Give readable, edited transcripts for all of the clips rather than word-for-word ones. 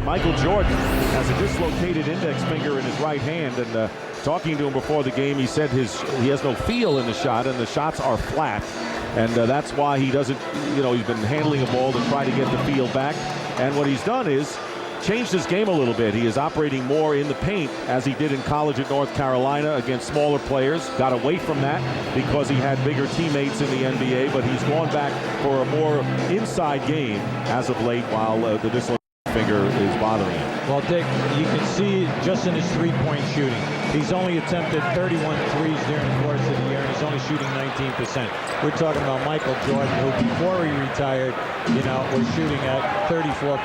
Michael Jordan has a dislocated index finger in his right hand, and talking to him before the game, he said he has no feel in the shot, and the shots are flat, and that's why he doesn't, he's been handling a ball to try to get the feel back, and what he's done is changed his game a little bit. He is operating more in the paint as he did in college at North Carolina against smaller players. Got away from that because he had bigger teammates in the NBA, but he's gone back for a more inside game as of late while the dislocated finger is bothering him. Well, Dick, you can see just in his three-point shooting, he's only attempted 31 threes during the course of the year, and he's only shooting 19%. We're talking about Michael Jordan, who before he retired, was shooting at 34%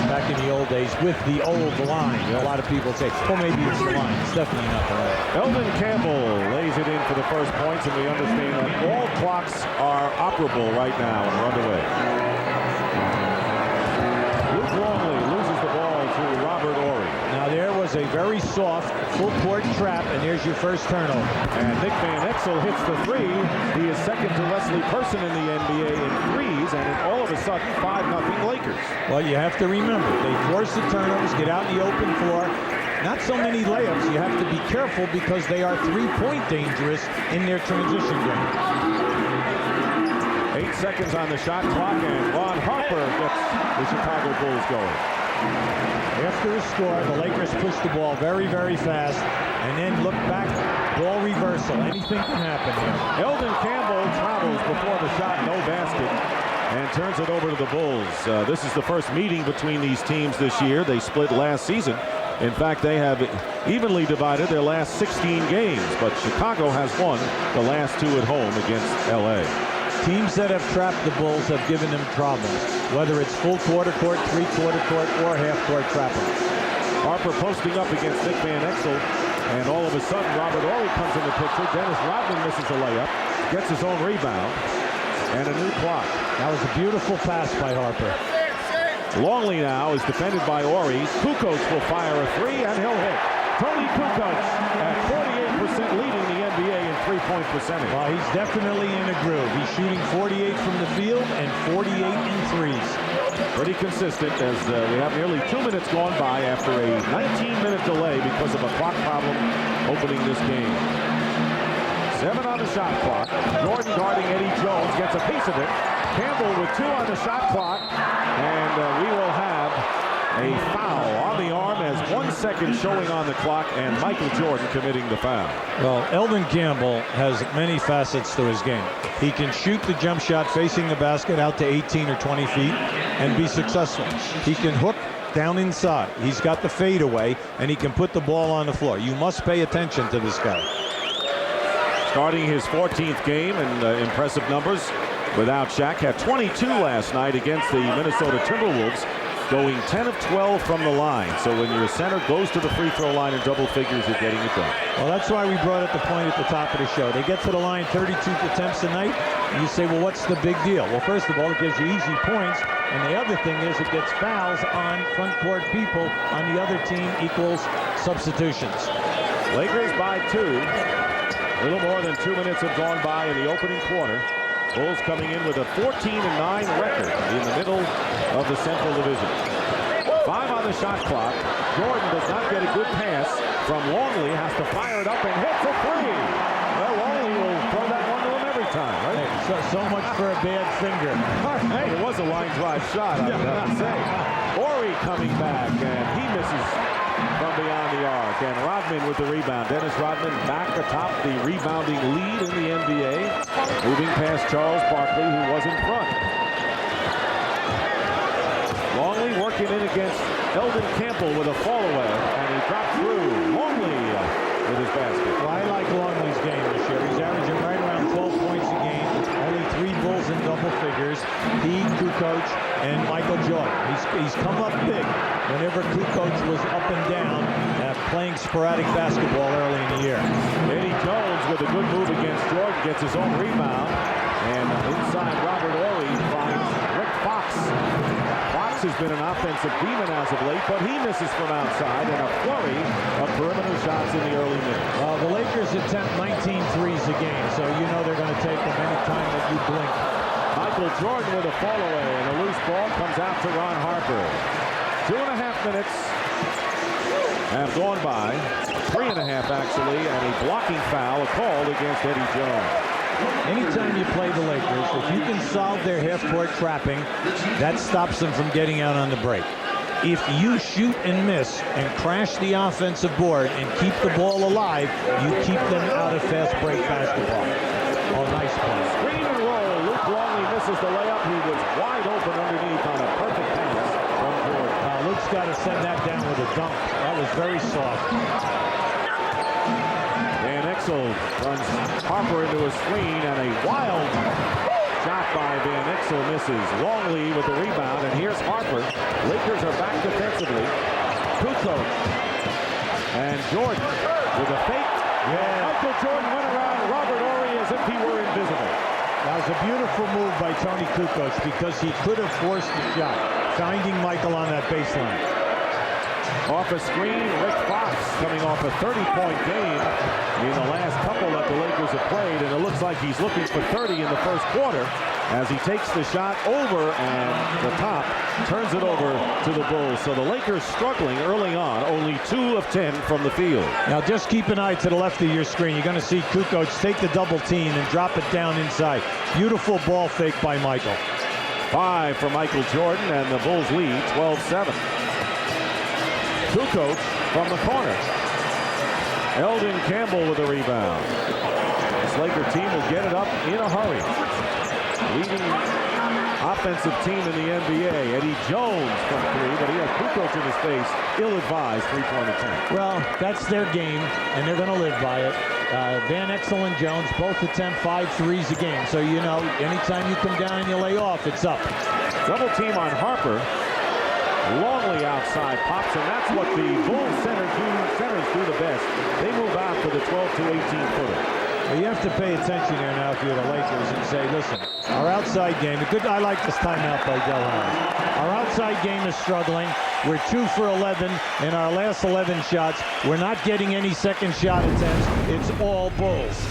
back in the old days with the old line. A lot of people say, well, maybe it's the line. It's definitely not the line. Eldon Campbell lays it in for the first points, and we understand that all clocks are operable right now and are underway. A very soft full-court trap, and there's your first turnover. And Nick Van Exel hits the three. He is second to Wesley Person in the NBA in threes, and all of a sudden, 5-0 Lakers. Well, you have to remember, they force the turnovers, get out in the open floor. Not so many layups. You have to be careful because they are three-point dangerous in their transition game. 8 seconds on the shot clock, and Ron Harper gets the Chicago Bulls going. After a score, the Lakers push the ball very, very fast, and then look back, ball reversal. Anything can happen here. Eldon Campbell travels before the shot, no basket, and turns it over to the Bulls. This is the first meeting between these teams this year. They split last season. In fact, they have evenly divided their last 16 games, but Chicago has won the last 2 at home against LA. Teams that have trapped the Bulls have given them troubles, whether it's full quarter court, three-quarter court, or half-court trapping. Harper posting up against Nick Van Exel, and all of a sudden Robert Horry comes in the picture. Dennis Rodman misses a layup, gets his own rebound, and a new clock. That was a beautiful pass by Harper. Longley now is defended by Horry. Kukoc will fire a three, and he'll hit. Tony Kukoc at 48% leading the NBA in three-point percentage. Well, he's definitely in a groove. He's shooting 48 from the field and 48 in threes. Pretty consistent as we have nearly 2 minutes gone by after a 19-minute delay because of a clock problem opening this game. 7 on the shot clock. Jordan guarding Eddie Jones gets a piece of it. Campbell with 2 on the shot clock, and we will have a foul on the arm as 1 second showing on the clock, and Michael Jordan committing the foul. Well, Eldon Campbell has many facets to his game. He can shoot the jump shot facing the basket out to 18 or 20 feet and be successful. He can hook down inside. He's got the fadeaway, and he can put the ball on the floor. You must pay attention to this guy. Starting his 14th game and impressive numbers without Shaq. Had 22 last night against the Minnesota Timberwolves, going 10 of 12 from the line. So when your center goes to the free throw line in double figures, you're getting it done. Well, that's why we brought up the point at the top of the show. They get to the line 32 attempts a night, and you say, well, what's the big deal? Well, first of all, it gives you easy points, and the other thing is it gets fouls on front court people on the other team equals substitutions. Lakers by 2. A little more than 2 minutes have gone by in the opening quarter. Bulls coming in with a 14-9 record in the middle of the Central Division. 5 on the shot clock. Jordan does not get a good pass from Longley. Has to fire it up and hits a three. Well, Longley will throw that one to him every time, right? Hey, so much for a bad finger. Hey, it was a line drive shot, I would have to say. Horry coming back, and he misses from beyond the arc. And Rodman with the rebound. Dennis Rodman back atop the rebounding lead in the NBA. Moving past Charles Barkley, who was in front. Longley working in against Eldon Campbell with a fall away, and he dropped through. Longley with his basket. Well, I like Longley's game this year. He's averaging right around 12 points a game. Only 3 Bulls in double figures. He, Kukoc, and Michael Jordan. He's come up big whenever Kukoc was up and down playing sporadic basketball early in the year. Eddie Jones with a good move against Jordan gets his own rebound, and inside Robert Horry finds Rick Fox. Fox has been an offensive demon as of late, but he misses from outside, and a flurry of perimeter shots in the early minutes. Well, the Lakers attempt 19 threes a game, so you know they're going to take them any time that you blink. Michael Jordan with a fall away, and a loose ball comes out to Ron Harper. 2.5 minutes have gone by. 3.5 actually, and a blocking foul called against Eddie Jones. Anytime you play the Lakers, if you can solve their half-court trapping, that stops them from getting out on the break. If you shoot and miss and crash the offensive board and keep the ball alive, you keep them out of fast break basketball. Oh, nice play. Screen and roll. Luke Longley misses the layup. He was wide open underneath on a perfect pass from Jordan. Luke's got to send that down with a dunk. That was very soft. Van Exel runs Harper into a screen, and a wild shot by Van Exel misses. Longley with the rebound, and here's Harper. Lakers are back defensively. Kukoc and Jordan with a fake. Yeah. Michael Jordan went around Robert Horry as if he were invisible. That was a beautiful move by Tony Kukoc because he could have forced the shot, finding Michael on that baseline. Off a screen, Rick Fox coming off a 30-point game in the last couple that the Lakers have played, and it looks like he's looking for 30 in the first quarter as he takes the shot over and the top turns it over to the Bulls. So the Lakers struggling early on, only 2 of 10 from the field. Now just keep an eye to the left of your screen. You're going to see Kukoc take the double team and drop it down inside. Beautiful ball fake by Michael. 5 for Michael Jordan, and the Bulls lead 12-7. Kukoc from the corner. Eldon Campbell with a rebound. This Laker team will get it up in a hurry. Leading offensive team in the NBA. Eddie Jones from 3, but he has Kukoc in his face. Ill-advised three-point attempt. Well, that's their game, and they're going to live by it. Van Exel and Jones both attempt 5 threes a game. So, you know, anytime you come down and you lay off, it's up. Double team on Harper. Longley outside pops, and that's what the Bulls centers do the best. They move out for the 12 to 18 footer. Well, you have to pay attention here now if you're the Lakers and say, listen, our outside game, I like this timeout by Del Harris. Our outside game is struggling. We're 2 for 11 in our last 11 shots. We're not getting any second shot attempts. It's all Bulls.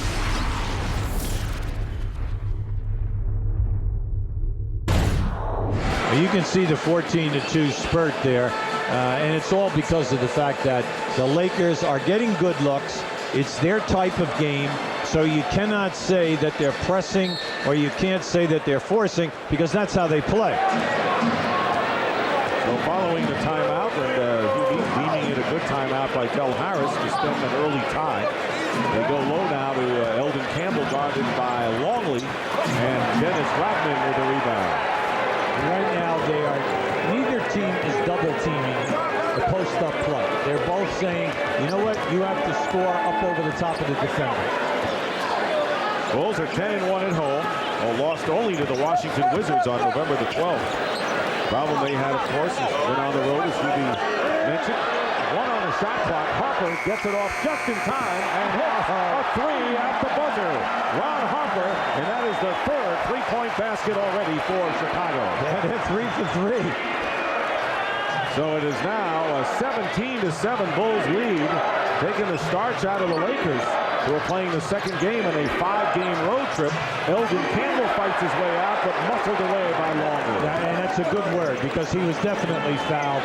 You can see the 14-2 spurt there, and it's all because of the fact that the Lakers are getting good looks. It's their type of game, so you cannot say that they're pressing or you can't say that they're forcing because that's how they play. So following the timeout, and deeming it a good timeout by Del Harris to stem an early tie. They go low now to Eldon Campbell, guarded by Longley, and Dennis Rodman with the rebound. Right now, neither team is double teaming the post-up play. They're both saying, you know what, you have to score up over the top of the defender. Bulls are 10-1 at home, lost only to the Washington Wizards on November the 12th. Problem they had, of course, is went on the road, as you mentioned. 1 on the shot clock. Harper gets it off just in time and hits a 3 at the buzzer. Ron Harper, and that is the 3rd three-point basket already for Chicago. Yeah, they're 3 for 3. So it is now a 17-7 Bulls lead, taking the starch out of the Lakers, who are playing the second game in a 5-game road trip. Eldon Campbell fights his way out, but muscled away by Longley. And that's a good word, because he was definitely fouled.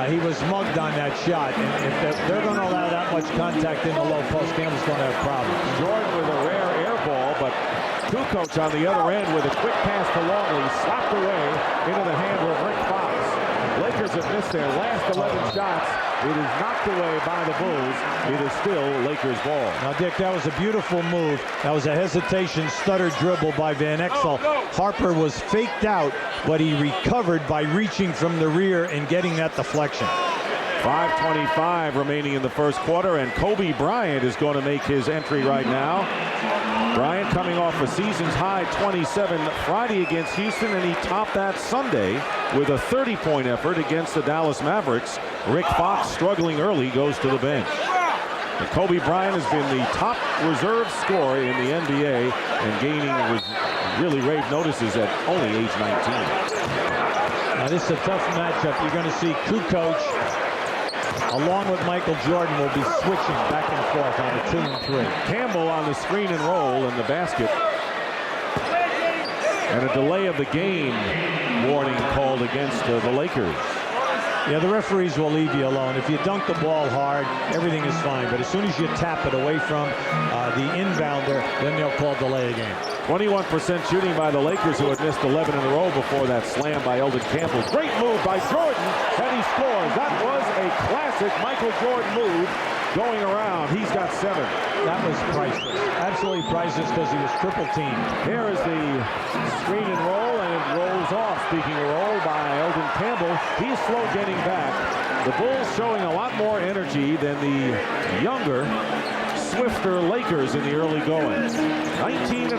He was mugged on that shot, and if they're going to allow that much contact in the low post, Campbell's going to have problems. Jordan with a rare air ball, but Kukoc on the other end with a quick pass to Longley, slapped away into the hand of Rick Fox. Lakers have missed their last 11 shots. It is knocked away by the Bulls. It is still Lakers ball. Now, Dick, that was a beautiful move. That was a hesitation, stutter dribble by Van Exel. Harper was faked out, but he recovered by reaching from the rear and getting that deflection. 5:25 remaining in the first quarter, and Kobe Bryant is going to make his entry right now. Bryant coming off a season's high 27 Friday against Houston, and he topped that Sunday with a 30-point effort against the Dallas Mavericks. Rick Fox, struggling early, goes to the bench. And Kobe Bryant has been the top reserve scorer in the NBA and gaining really rave notices at only age 19. Now, this is a tough matchup. You're going to see Kukoc, along with Michael Jordan, will be switching back and forth on the 2 and 3. Campbell on the screen and roll in the basket. And a delay of the game warning called against the Lakers. Yeah, the referees will leave you alone. If you dunk the ball hard, everything is fine. But as soon as you tap it away from the inbounder, then they'll call delay a game. 21% shooting by the Lakers, who had missed 11 in a row before that slam by Eldon Campbell. Great move by Jordan, and he scores. That was a classic Michael Jordan move going around. He's got 7. That was priceless. Absolutely priceless because he was triple teamed. Here is the screen and roll, and it rolls off. Speaking of roll by Eldon Campbell, he's slow getting back. The Bulls showing a lot more energy than the younger, swifter Lakers in the early going. 19-9,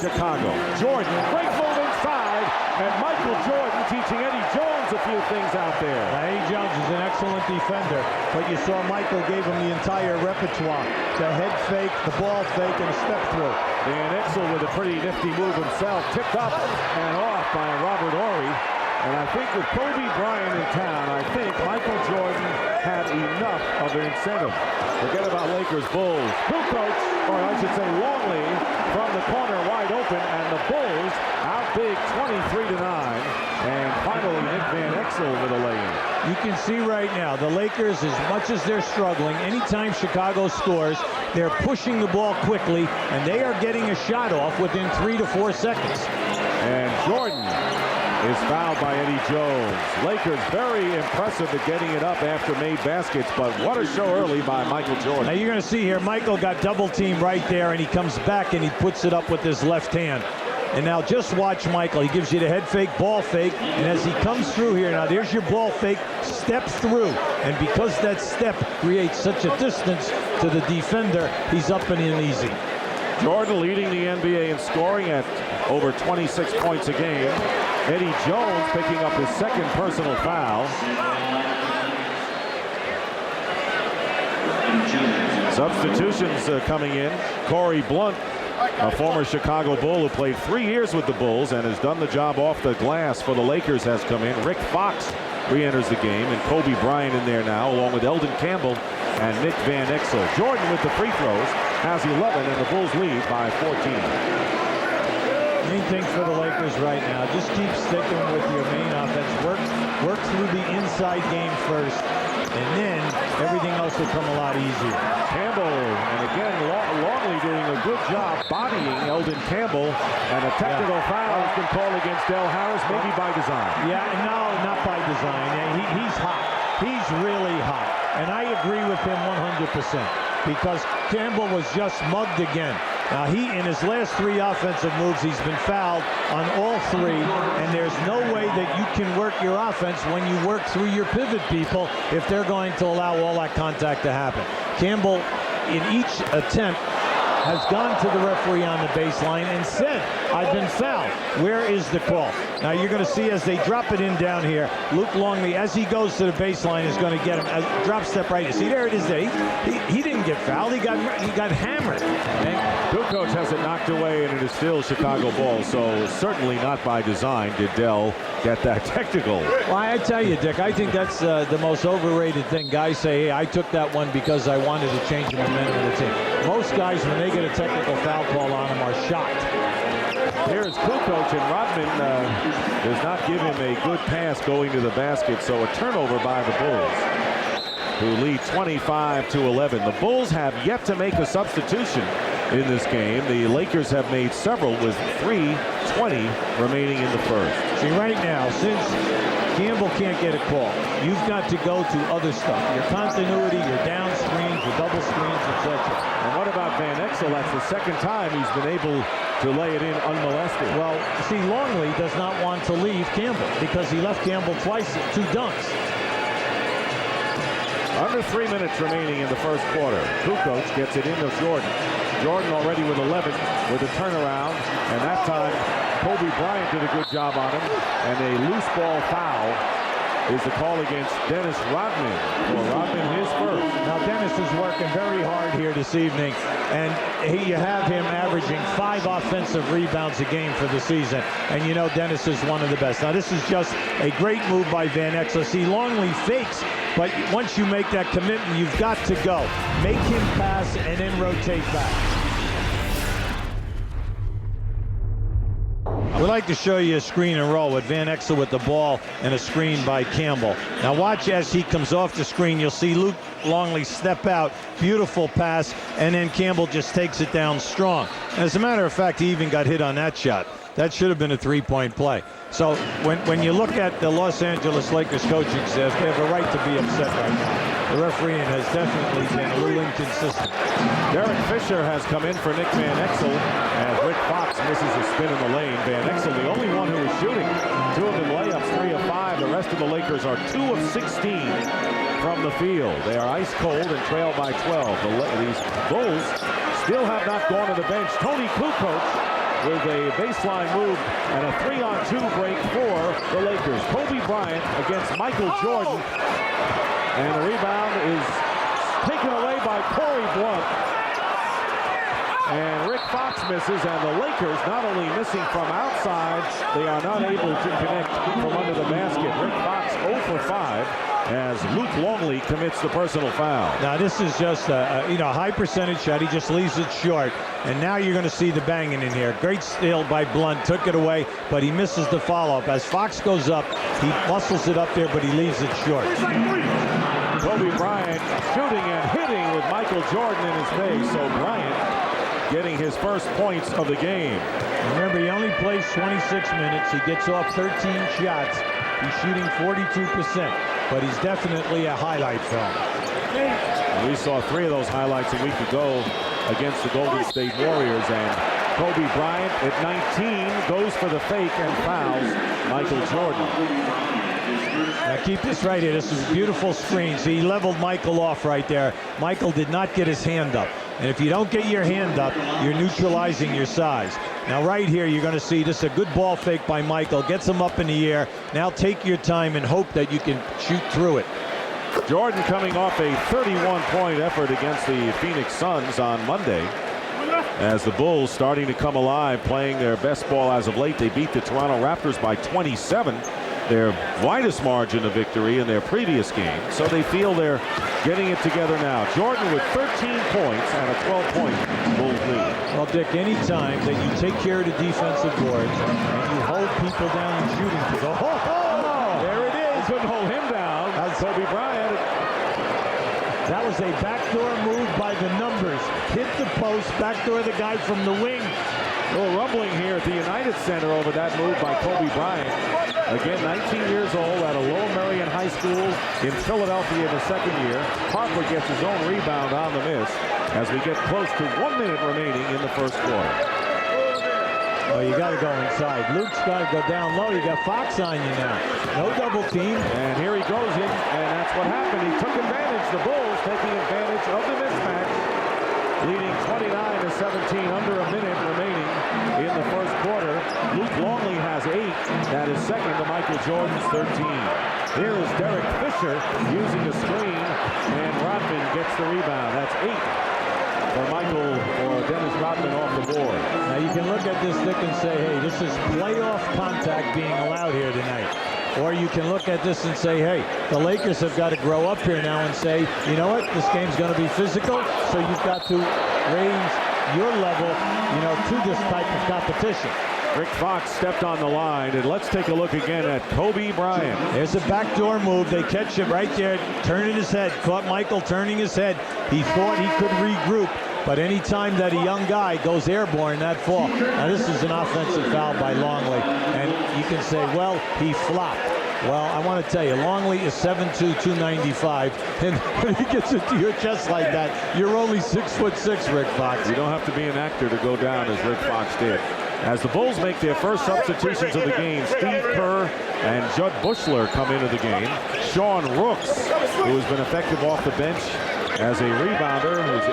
Chicago. Jordan, great move inside, and Michael Jordan teaching Eddie Jones a few things out there. Now, Eddie Jones is an excellent defender, but you saw Michael gave him the entire repertoire. The head fake, the ball fake, and a step through. Van Exel with a pretty nifty move himself, tipped up and off by Robert Horry. And I think with Kobe Bryant in town, I think Michael Jordan had enough of an incentive. Forget about Lakers Bulls. Kukoc, or I should say Longley, from the corner wide open, and the Bulls out big 23-9. And finally, Nick Van Exel with a lay-in. You can see right now, the Lakers, as much as they're struggling, anytime Chicago scores, they're pushing the ball quickly, and they are getting a shot off within 3 to 4 seconds. And Jordan is fouled by Eddie Jones. Lakers very impressive at getting it up after made baskets, but what a show early by Michael Jordan. Now you're going to see here, Michael got double teamed right there, and he comes back and he puts it up with his left hand. And now just watch Michael. He gives you the head fake, ball fake, and as he comes through here, now there's your ball fake, step through. And because that step creates such a distance to the defender, he's up and in easy. Jordan leading the NBA in scoring at over 26 points a game. Eddie Jones picking up his second personal foul. Substitutions coming in. Corey Blunt, a former Chicago Bull who played 3 years with the Bulls and has done the job off the glass for the Lakers, has come in. Rick Fox re-enters the game, and Kobe Bryant in there now, along with Eldon Campbell and Nick Van Exel. Jordan with the free throws has 11, and the Bulls lead by 14. Main thing for the Lakers right now, just keep sticking with your main offense. Work through the inside game first, and then everything else will come a lot easier. Campbell, and again, Longley doing a good job bodying Eldon Campbell, and a technical foul has been called against Del Harris, maybe by design. Yeah, no, not by design. He's hot. He's really hot. And I agree with him 100%, because Campbell was just mugged again. Now, in his last 3 offensive moves, he's been fouled on all 3, and there's no way that you can work your offense when you work through your pivot people if they're going to allow all that contact to happen. Campbell, in each attempt, has gone to the referee on the baseline and said, I've been fouled. Where is the call? Now you're going to see as they drop it in down here, Luke Longley, as he goes to the baseline, is going to get him a drop step right. See, there it is there. He didn't get fouled. He got hammered. And Kukoc has it knocked away, and it is still Chicago ball, so certainly not by design did Dell get that technical. Well, I tell you, Dick, I think that's the most overrated thing. Guys say, hey, I took that one because I wanted to change the momentum of the team. Most guys, when they get a technical foul call on them, are shocked. Here's Kukoc, and Rodman does not give him a good pass going to the basket, so a turnover by the Bulls, who lead 25-11. The Bulls have yet to make a substitution in this game. The Lakers have made several with 3:20 remaining in the first. See, right now, since Campbell can't get a call, you've got to go to other stuff. Your continuity, your down screens, your double screens, etc. And what about Van Exel? That's the second time he's been able to lay it in unmolested. Well, see, Longley does not want to leave Campbell because he left Campbell twice, 2 dunks. Under 3 minutes remaining in the first quarter. Kukoc gets it into Jordan. Jordan already with 11 with a turnaround, and that time Kobe Bryant did a good job on him, and a loose ball foul is the call against Dennis Rodman. For Rodman, his first. Now Dennis is working very hard here this evening, and you have him averaging 5 offensive rebounds a game for the season, and you know Dennis is one of the best. Now this is just a great move by Van Exel. See, Longley fakes, but once you make that commitment, you've got to go. Make him pass and then rotate back. We like to show you a screen and roll with Van Exel with the ball and a screen by Campbell. Now watch as he comes off the screen. You'll see Luke Longley step out. Beautiful pass, and then Campbell just takes it down strong. As a matter of fact, he even got hit on that shot. That should have been a three-point play. So when you look at the Los Angeles Lakers coaching staff, they have a right to be upset right now. The refereeing has definitely been a little inconsistent. Derek Fisher has come in for Nick Van Exel as Rick Fox misses a spin in the lane. Van Exel, the only one who is shooting. 2 of them layups, 3 of 5. The rest of the Lakers are 2 of 16 from the field. They are ice cold and trail by 12. These Bulls still have not gone to the bench. Tony Kukoc with a baseline move and a 3-on-2 break for the Lakers. Kobe Bryant against Michael Jordan. And the rebound is taken away by Corey Blunt. And Rick Fox misses, and the Lakers not only missing from outside, they are not able to connect from under the basket. Rick Fox 0 for 5 as Luke Longley commits the personal foul. Now this is just a high percentage shot. He just leaves it short, and now you're going to see the banging in here. Great steal by Blunt, took it away, but he misses the follow-up. As Fox goes up, he muscles it up there, but he leaves it short. Kobe Bryant shooting and hitting with Michael Jordan in his face. So Bryant getting his first points of the game. Remember, he only plays 26 minutes. He gets off 13 shots. He's shooting 42%, but he's definitely a highlight film. We saw 3 of those highlights a week ago against the Golden State Warriors, and Kobe Bryant at 19 goes for the fake and fouls Michael Jordan. Now keep this right here. This is a beautiful screen. See, he leveled Michael off right there. Michael did not get his hand up. And if you don't get your hand up, you're neutralizing your size. Now right here, you're going to see this is a good ball fake by Michael. Gets him up in the air. Now take your time and hope that you can shoot through it. Jordan coming off a 31-point effort against the Phoenix Suns on Monday. As the Bulls starting to come alive, playing their best ball as of late. They beat the Toronto Raptors by 27. Their widest margin of victory in their previous game. So they feel they're getting it together now. Jordan with 13 points and a 12-point Bulls lead. Well, Dick, any time that you take care of the defensive boards and you hold people down in shooting to go, there it is. Couldn't hold him down. That's Kobe Bryant. That was a backdoor move by the numbers. Hit the post, backdoor the guy from the wing. A little rumbling here at the United Center over that move by Kobe Bryant. Again, 19 years old at a Lowell Marion High School in Philadelphia in the second year. Harper gets his own rebound on the miss as we get close to 1 minute remaining in the first quarter. Oh, you got to go inside. Luke's got to go down low. You got Fox on you now. No double team. And here he goes in, and that's what happened. He took advantage. The Bulls taking advantage of the mismatch, leading 29-17, under a minute remaining in the first quarter. Luke Longley has 8. That is second to Michael Jordan's 13. Here is Derek Fisher using a screen, and Rodman gets the rebound. That's 8 for Michael or Dennis Rodman off the board. Now you can look at this, Dick, and say, hey, this is playoff contact being allowed here tonight. Or you can look at this and say, hey, the Lakers have got to grow up here now and say, you know what, this game's going to be physical, so you've got to raise your level, to this type of competition. Rick Fox stepped on the line, and let's take a look again at Kobe Bryant. There's a backdoor move. They catch it right there, turning his head. Caught Michael turning his head. He thought he could regroup, but any time that a young guy goes airborne, that fall. Now this is an offensive foul by Longley, and you can say, well, he flopped. Well, I want to tell you, Longley is 7'2", 295, and when he gets it to your chest like that, you're only 6'6", Rick Fox. You don't have to be an actor to go down as Rick Fox did. As the Bulls make their first substitutions of the game, Steve Kerr and Judd Bushler come into the game. Sean Rooks, who has been effective off the bench as a rebounder, who's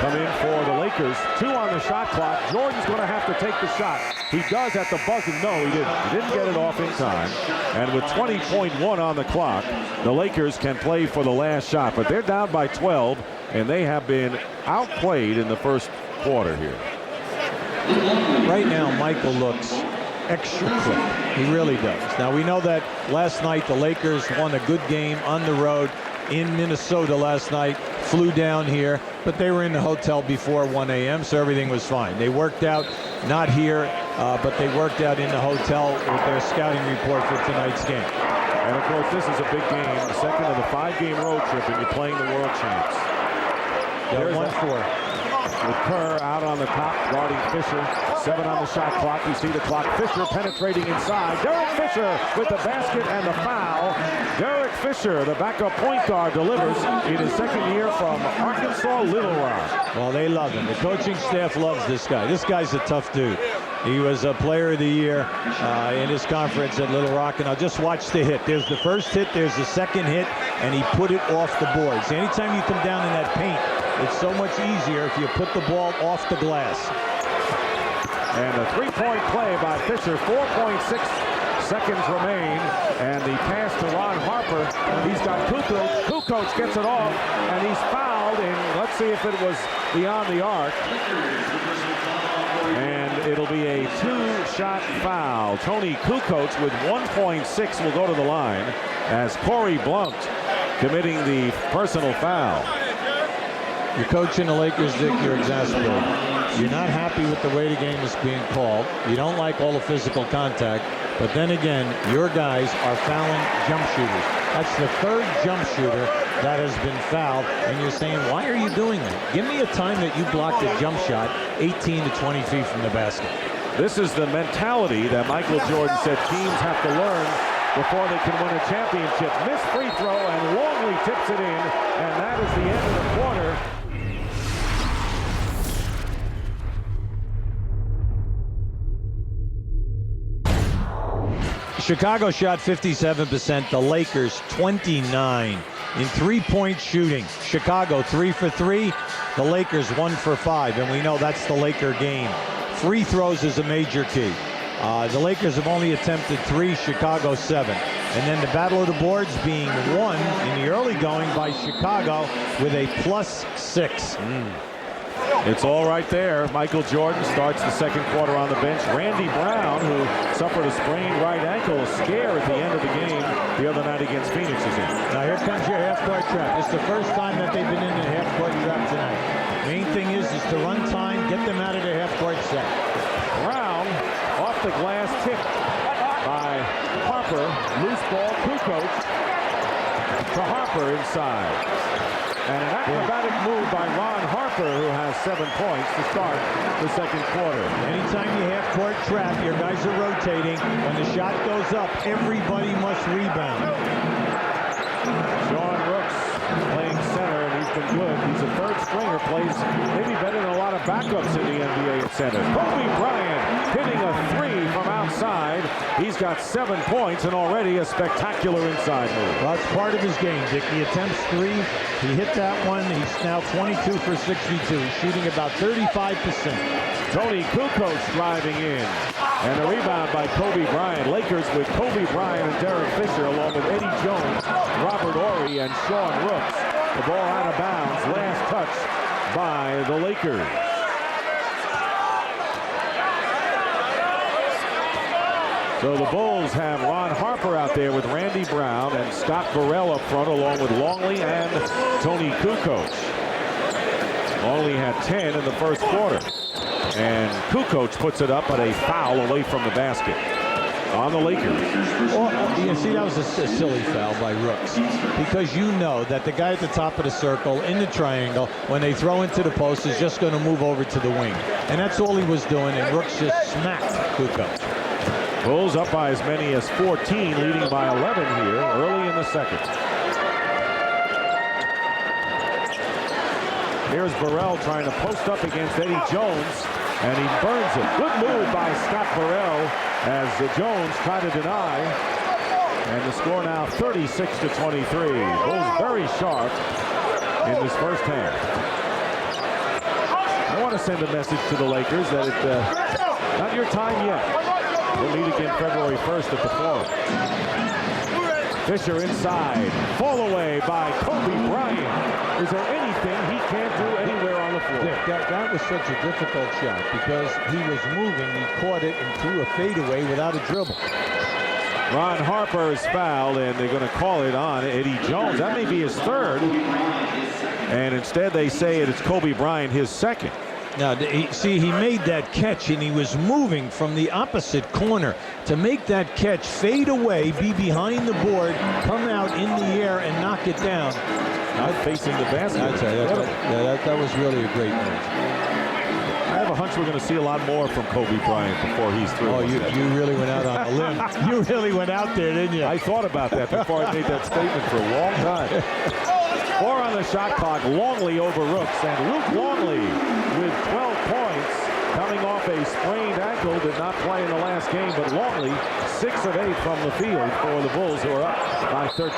come in for the Lakers. 2 on the shot clock. Jordan's going to have to take the shot. He does at the buzzer. No, he didn't. He didn't get it off in time. And with 20.1 on the clock, the Lakers can play for the last shot. But they're down by 12, and they have been outplayed in the first quarter here. Right now, Michael looks extra quick. He really does. Now, we know that last night the Lakers won a good game on the road in Minnesota last night. Flew down here, but they were in the hotel before 1 a.m., so everything was fine. They worked out, not here but they worked out in the hotel with their scouting report for tonight's game. And of course, this is a big game, the second of the 5-game road trip, and you're playing the world champs. There's 1-4. With Kerr out on the top, guarding Fisher. 7 on the shot clock. You see the clock. Fisher penetrating inside. Derek Fisher with the basket and the foul. Derek Fisher, the backup point guard, delivers in his second year from Arkansas Little Rock. Well, they love him. The coaching staff loves this guy. This guy's a tough dude. He was a player of the year in his conference at Little Rock. And I'll just watch the hit. There's the first hit. There's the second hit. And he put it off the boards. Anytime you come down in that paint, it's so much easier if you put the ball off the glass. And a three-point play by Fisher. 4.6 seconds remain. And the pass to Ron Harper. He's got Kukoc. Kukoc gets it off. And he's fouled. And let's see if it was beyond the arc. And it'll be a 2-shot foul. Tony Kukoc with 1.6 will go to the line as Corey Blount committing the personal foul. You're coaching the Lakers, Dick. You're exasperated. You're not happy with the way the game is being called. You don't like all the physical contact. But then again, your guys are fouling jump shooters. That's the third jump shooter that has been fouled. And you're saying, why are you doing that? Give me a time that you blocked a jump shot 18 to 20 feet from the basket. This is the mentality that Michael Jordan said teams have to learn before they can win a championship. Missed free throw, and Longley tips it in. And that is the end of the quarter. Chicago shot 57%, the Lakers 29. In three-point shooting, Chicago 3 for 3, the Lakers 1 for 5, and we know that's the Laker game. Free throws is a major key. The Lakers have only attempted 3, Chicago 7. And then the battle of the boards being won in the early going by Chicago with a +6. It's all right there. Michael Jordan starts the second quarter on the bench. Randy Brown, who suffered a sprained right ankle, a scare at the end of the game the other night against Phoenix, is in. Now here comes your half-court trap. It's the first time that they've been in a half-court trap tonight. Main thing is to run time, get them out of their half-court set. Brown off the glass, tipped by Harper. Loose ball, Kukoc to Harper inside. And an acrobatic move by Ron Harper, who has 7 points to start the second quarter. Anytime you half-court trap, your guys are rotating. When the shot goes up, everybody must rebound. Sean Rooks playing center, and he's been good. He's a third stringer, plays maybe better than a lot of backups in the NBA at center. Kobe Bryant hitting a 3 from outside. He's got 7 points and already a spectacular inside move. Well, that's part of his game, Dick. He attempts 3. He hit that one. He's now 22 for 62. He's shooting about 35%. Tony Kukoc driving in. And a rebound by Kobe Bryant. Lakers with Kobe Bryant and Derek Fisher, along with Eddie Jones, Robert Horry, and Sean Rooks. The ball out of bounds. Last touch by the Lakers. So the Bulls have Ron Harper out there with Randy Brown and Scott Burrell up front, along with Longley and Tony Kukoc. Longley had 10 in the first quarter. And Kukoc puts it up, but a foul away from the basket on the Lakers. Well, you see, that was a silly foul by Rooks, because you know that the guy at the top of the circle in the triangle, when they throw into the post, is just going to move over to the wing. And that's all he was doing, and Rooks just smacked Kukoc. Bulls up by as many as 14, leading by 11 here early in the second. Here's Burrell trying to post up against Eddie Jones, and he burns it. Good move by Scott Burrell as Jones tried to deny. And the score now 36 to 23. Bulls very sharp in this first half. I want to send a message to the Lakers that it's not your time yet. We'll meet again February 1st at the Forum. Fisher inside. Fall away by Kobe Bryant. Is there anything he can't do anywhere on the floor? Dick, that was such a difficult shot because he was moving. He caught it and threw a fadeaway without a dribble. Ron Harper is fouled, and they're going to call it on Eddie Jones. That may be his third. And instead they say it's Kobe Bryant, his second. Now, see, he made that catch, and he was moving from the opposite corner to make that catch, fade away, be behind the board, come out in the air, and knock it down. Not facing the basket. That was really a great move. I have a hunch we're going to see a lot more from Kobe Bryant before he's through. Oh, you really went out on a limb. You really went out there, didn't you? I thought about that before I made that statement for a long time. 4 on the shot clock. Longley over Rooks, and Luke Longley with 12 points, coming off a sprained ankle. Did not play in the last game, but Longley 6 of 8 from the field for the Bulls, who are up by 13.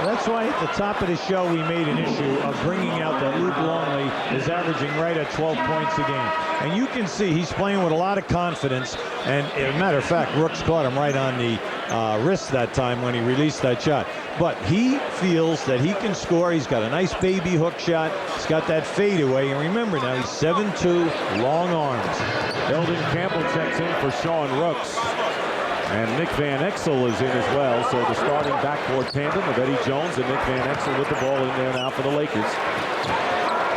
That's why at the top of the show we made an issue of bringing out that Luke Longley is averaging right at 12 points a game. And you can see he's playing with a lot of confidence. And as a matter of fact, Rooks caught him right on the wrist that time when he released that shot. But he feels that he can score. He's got a nice baby hook shot. He's got that fadeaway. And remember now, he's 7'2", long arms. Eldon Campbell checks in for Sean Rooks. And Nick Van Exel is in as well. So the starting backcourt tandem of Eddie Jones and Nick Van Exel with the ball in there now for the Lakers.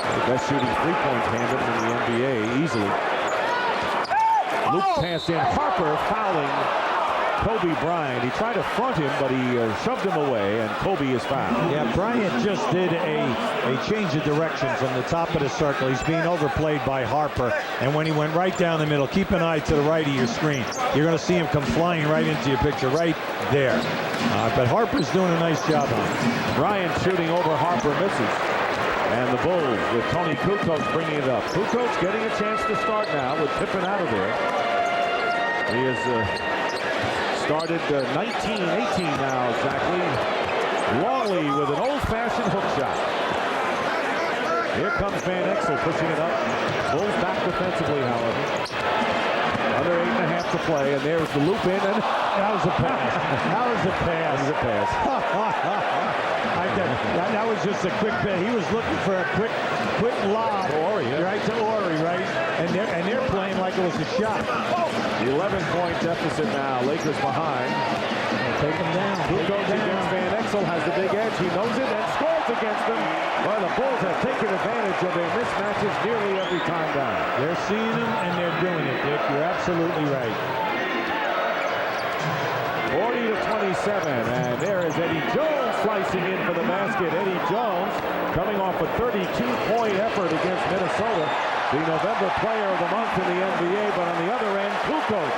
The best shooting three-point tandem in the NBA easily. Luke pass in. Harper fouling Kobe Bryant. He tried to front him, but he shoved him away, and Kobe is fouled. Yeah, Bryant just did a change of direction from the top of the circle. He's being overplayed by Harper, and when he went right down the middle, keep an eye to the right of your screen. You're going to see him come flying right into your picture right there. But Harper's doing a nice job on it. Bryant shooting over Harper, misses. And the Bulls with Tony Kukoc bringing it up. Kukoc getting a chance to start now with Pippen out of there. He has started 19-18 now, exactly. Longley with an old-fashioned hook shot. Here comes Van Exel pushing it up. Bulls back defensively, however. Under 8.5 to play, and there's the loop in, and that was a pass. That was a pass. That was a pass. That was just a quick pass. He was looking for a quick lob. Ori, yeah. Right to Ori, right? And they're playing like it was a shot. 11-point deficit now. Lakers behind. Take him down. Kukoc against Van Exel has the big edge. He knows it and scores against them. Well, the Bulls have taken advantage of their mismatches nearly every time down. They're seeing them and they're doing it, Dick. You're absolutely right. 40-27, and there is Eddie Jones slicing in for the basket. Eddie Jones coming off a 32-point effort against Minnesota, the November Player of the Month in the NBA. But on the other end, Kukoc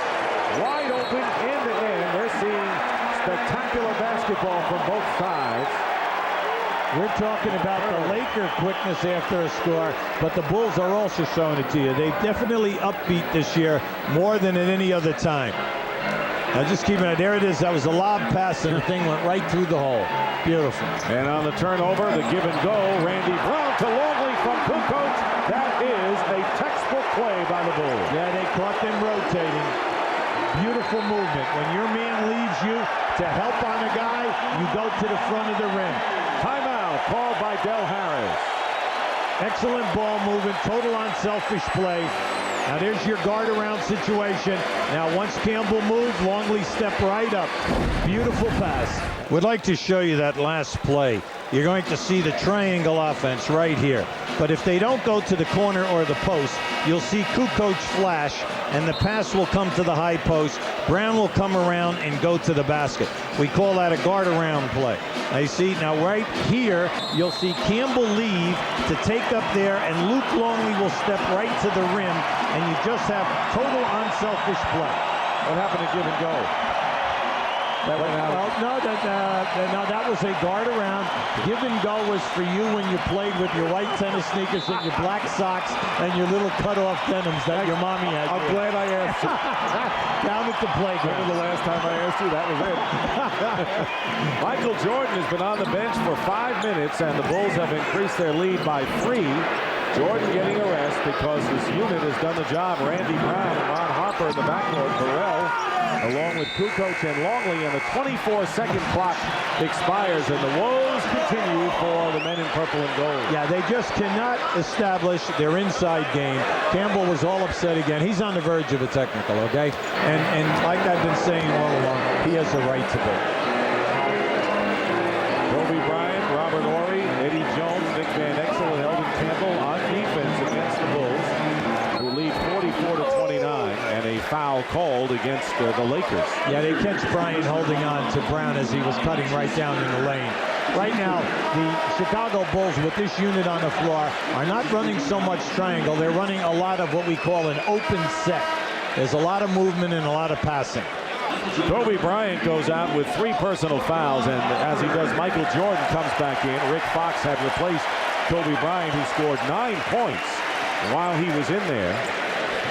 wide open end-to-end. They're seeing spectacular basketball from both sides. We're talking about the Laker quickness after a score, but the Bulls are also showing it to you. They've definitely upbeat this year more than at any other time. Now just keep it. There it is. That was a lob pass, and the thing went right through the hole. Beautiful. And on the turnover, the give and go, Randy Brown to Longley from Kukoc. That is a textbook play by the Bulls. Yeah, they caught them rotating. Beautiful movement. When your man leaves you to help on a guy, you go to the front of the rim. Timeout called by Del Harris. Excellent ball movement. Total unselfish play. Now there's your guard around situation. Now once Campbell moved, Longley stepped right up. Beautiful pass. Would like to show you that last play. You're going to see the triangle offense right here. But if they don't go to the corner or the post, you'll see Kukoc flash, and the pass will come to the high post. Brown will come around and go to the basket. We call that a guard around play. Now you see, now right here, you'll see Campbell leave to take up there, and Luke Longley will step right to the rim, and you just have total unselfish play. What happened to give and go? That went out. Well, no, that was a guard around. Give and go was for you when you played with your white tennis sneakers and your black socks and your little cut-off denims that your mommy had. I'm glad I asked you. Down at the playground. The last time I asked you, that was it. Michael Jordan has been on the bench for 5 minutes, and the Bulls have increased their lead by 3. Jordan getting a rest because his unit has done the job. Randy Brown and Ron Harper in the backcourt. Burrell along with Kukoc and Longley, and the 24-second clock expires, and the woes continue for the men in purple and gold. Yeah, they just cannot establish their inside game. Campbell was all upset again. He's on the verge of a technical, okay? And like I've been saying all along, he has the right to be. Kobe Bryant, Robert Horry, Eddie Jones, Nick Van Exel, and Eldon Campbell on defense against the Bulls. foul called against the Lakers. Yeah, they catch Bryant holding on to Brown as he was cutting right down in the lane. Right now, the Chicago Bulls with this unit on the floor are not running so much triangle. They're running a lot of what we call an open set. There's a lot of movement and a lot of passing. Kobe Bryant goes out with 3 personal fouls, and as he does, Michael Jordan comes back in. Rick Fox had replaced Kobe Bryant, who scored 9 points while he was in there.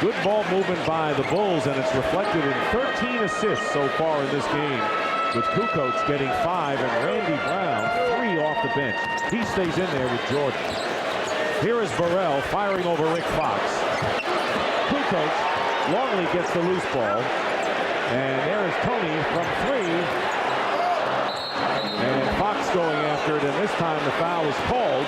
Good ball movement by the Bulls, and it's reflected in 13 assists so far in this game, with Kukoc getting 5 and Randy Brown 3 off the bench. He stays in there with Jordan. Here is Burrell firing over Rick Fox. Kukoc, Longley gets the loose ball. And there is Tony from 3. And Fox going after it, and this time the foul is called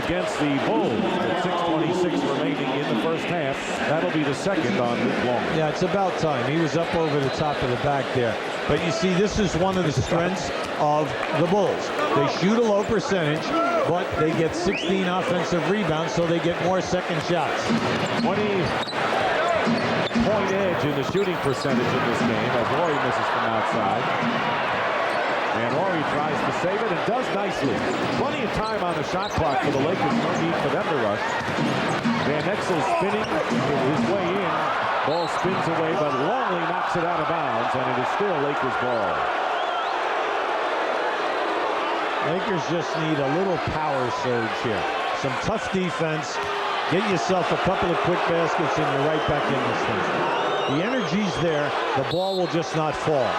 against the Bulls with 6:26 remaining in the first half. That'll be the second on Luke Longley. Yeah, it's about time. He was up over the top of the back there. But you see, this is one of the strengths of the Bulls. They shoot a low percentage, but they get 16 offensive rebounds, so they get more second shots. 20-point edge in the shooting percentage in this game as Horry misses from outside. And Horry tries to save it and does nicely. Plenty of time on the shot clock for the Lakers. No need for them to rush. Van Exel spinning his way in. Ball spins away, but Longley knocks it out of bounds, and it is still Lakers ball. Lakers just need a little power surge here. Some tough defense. Get yourself a couple of quick baskets and you're right back in this thing. The energy's there. The ball will just not fall.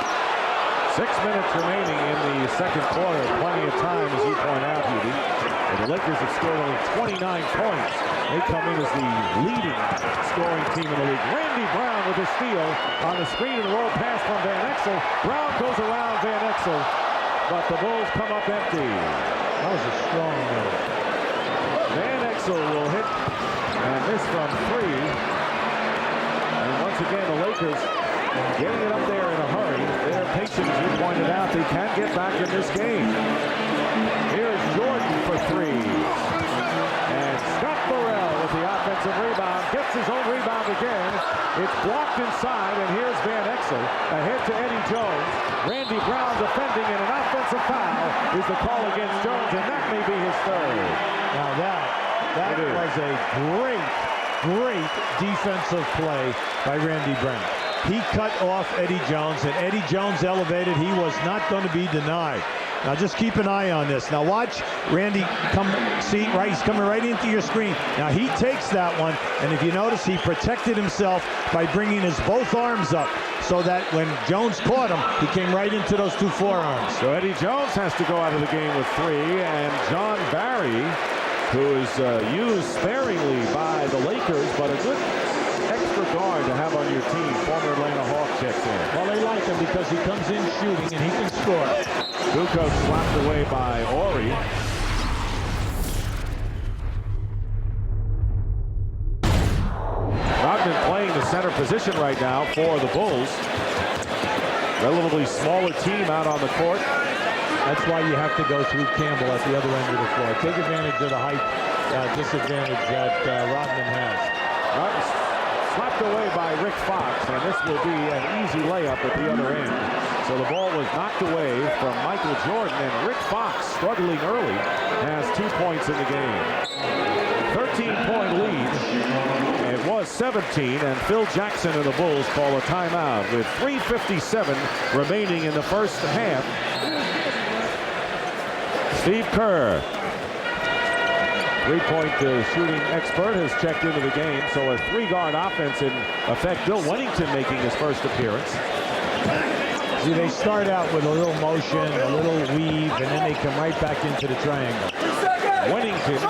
6 minutes remaining in the second quarter. Plenty of time, as you point out, Hubie. And the Lakers have scored only 29 points. They come in as the leading scoring team in the league. Randy Brown with a steal on the screen and roll pass from Van Exel. Brown goes around Van Exel, but the Bulls come up empty. That was a strong move. Van Exel will hit and miss from 3. And once again, the Lakers getting it up there in a hurry. They're patient, as you pointed out. They can't get back in this game. Here's Jordan for 3. And Scott Burrell with the offensive rebound. Gets his own rebound again. It's blocked inside, and here's Van Exel ahead to Eddie Jones. Randy Brown defending, and an offensive foul is the call against Jones, and that may be his 3rd. Now that was a great defensive play by Randy Brown. He cut off Eddie Jones, and Eddie Jones elevated. He was not going to be denied. Now just keep an eye on this. Now watch Randy come, see, right, he's coming right into your screen. Now he takes that one, and if you notice, he protected himself by bringing his both arms up so that when Jones caught him, he came right into those 2 forearms. So Eddie Jones has to go out of the game with 3, and John Barry, who is used sparingly by the Lakers, but a good extra guard to have on your team. Former Atlanta Hawk checks in. Well, they like him because he comes in shooting and he can score. Kukoc slapped away by Horry. Brogdon playing the center position right now for the Bulls. Relatively smaller team out on the court. That's why you have to go through Campbell at the other end of the floor. Take advantage of the height disadvantage that Rodman has. Slapped away by Rick Fox, and this will be an easy layup at the other end. So the ball was knocked away from Michael Jordan, and Rick Fox, struggling early, has 2 points in the game. 13-point lead. It was 17, and Phil Jackson and the Bulls call a timeout with 3:57 remaining in the first half. Steve Kerr, three-point shooting expert, has checked into the game. So a 3-guard offense in effect. Bill Wennington making his first appearance. See, they start out with a little motion, a little weave, and then they come right back into the triangle. Wennington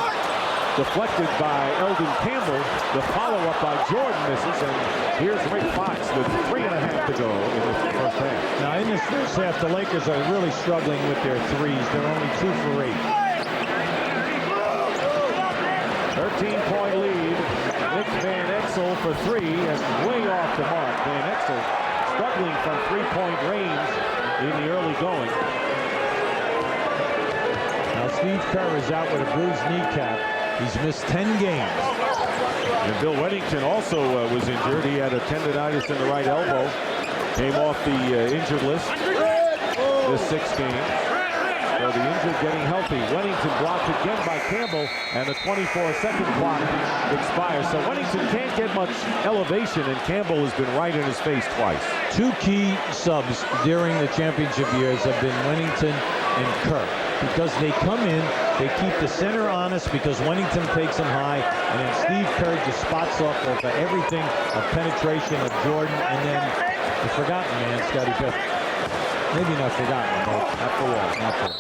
deflected by Eldon Campbell. The follow-up by Jordan misses, and here's Rick Fox with 3.5 to go in the first half. Now, in this first half, the Lakers are really struggling with their threes. They're only 2 for 8. 13-point lead. Nick Van Exel for 3, and way off the mark. Van Exel struggling from 3-point range in the early going. Now Steve Kerr is out with a bruised kneecap. He's missed 10 games. And Bill Wennington also was injured. He had a tendonitis in the right elbow. Came off the injured list this 6 games. So the injured getting healthy. Wennington blocked again by Campbell, and the 24-second clock expires. So Wennington can't get much elevation, and Campbell has been right in his face twice. 2 key subs during the championship years have been Wennington and Kirk, because they come in, they keep the center honest because Wennington takes them high, and then Steve Kerr just spots off for everything of penetration of Jordan, and then the forgotten man, Scottie Pippen. Maybe not forgotten, but not for long, not for long.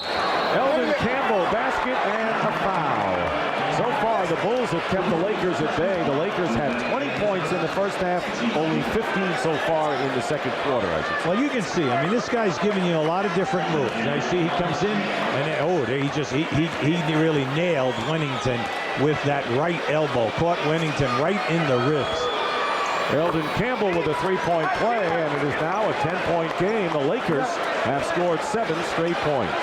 Eldon Campbell, basket and a foul. So far, the Bulls have kept the Lakers at bay. The Lakers had 20 points in the first half, only 15 so far in the second quarter, I should say. Well, you can see, I mean, this guy's giving you a lot of different moves. And I see he comes in, and he really nailed Wennington with that right elbow. Caught Wennington right in the ribs. Eldon Campbell with a 3-point play, and it is now a 10-point game. The Lakers have scored 7 straight points.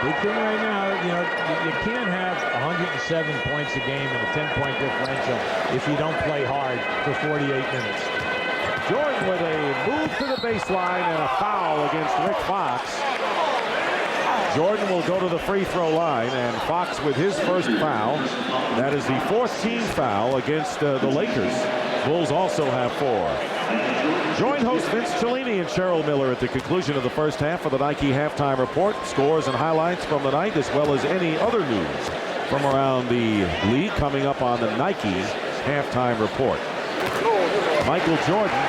Big thing right now, you know, you can't have 107 points a game and a 10-point differential if you don't play hard for 48 minutes. Jordan with a move to the baseline and a foul against Rick Fox. Jordan will go to the free throw line, and Fox with his first foul. That is the 14th foul against the Lakers. Bulls also have 4. Join host Vince Cellini and Cheryl Miller at the conclusion of the first half for the Nike Halftime Report. Scores and highlights from the night, as well as any other news from around the league, coming up on the Nike Halftime Report. Michael Jordan.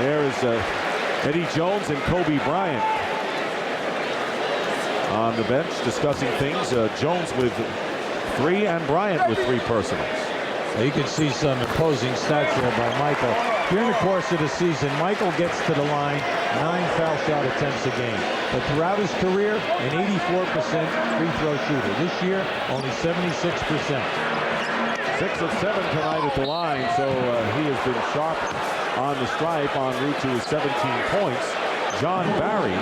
There is Eddie Jones and Kobe Bryant on the bench discussing things. Jones with 3 and Bryant with 3 personals. You can see some imposing stats there by Michael. During the course of the season, Michael gets to the line 9 foul shot attempts a game. But throughout his career, an 84% free throw shooter. This year, only 76%. 6 of 7 tonight at the line, so he has been sharp on the stripe en route to his 17 points. John Barry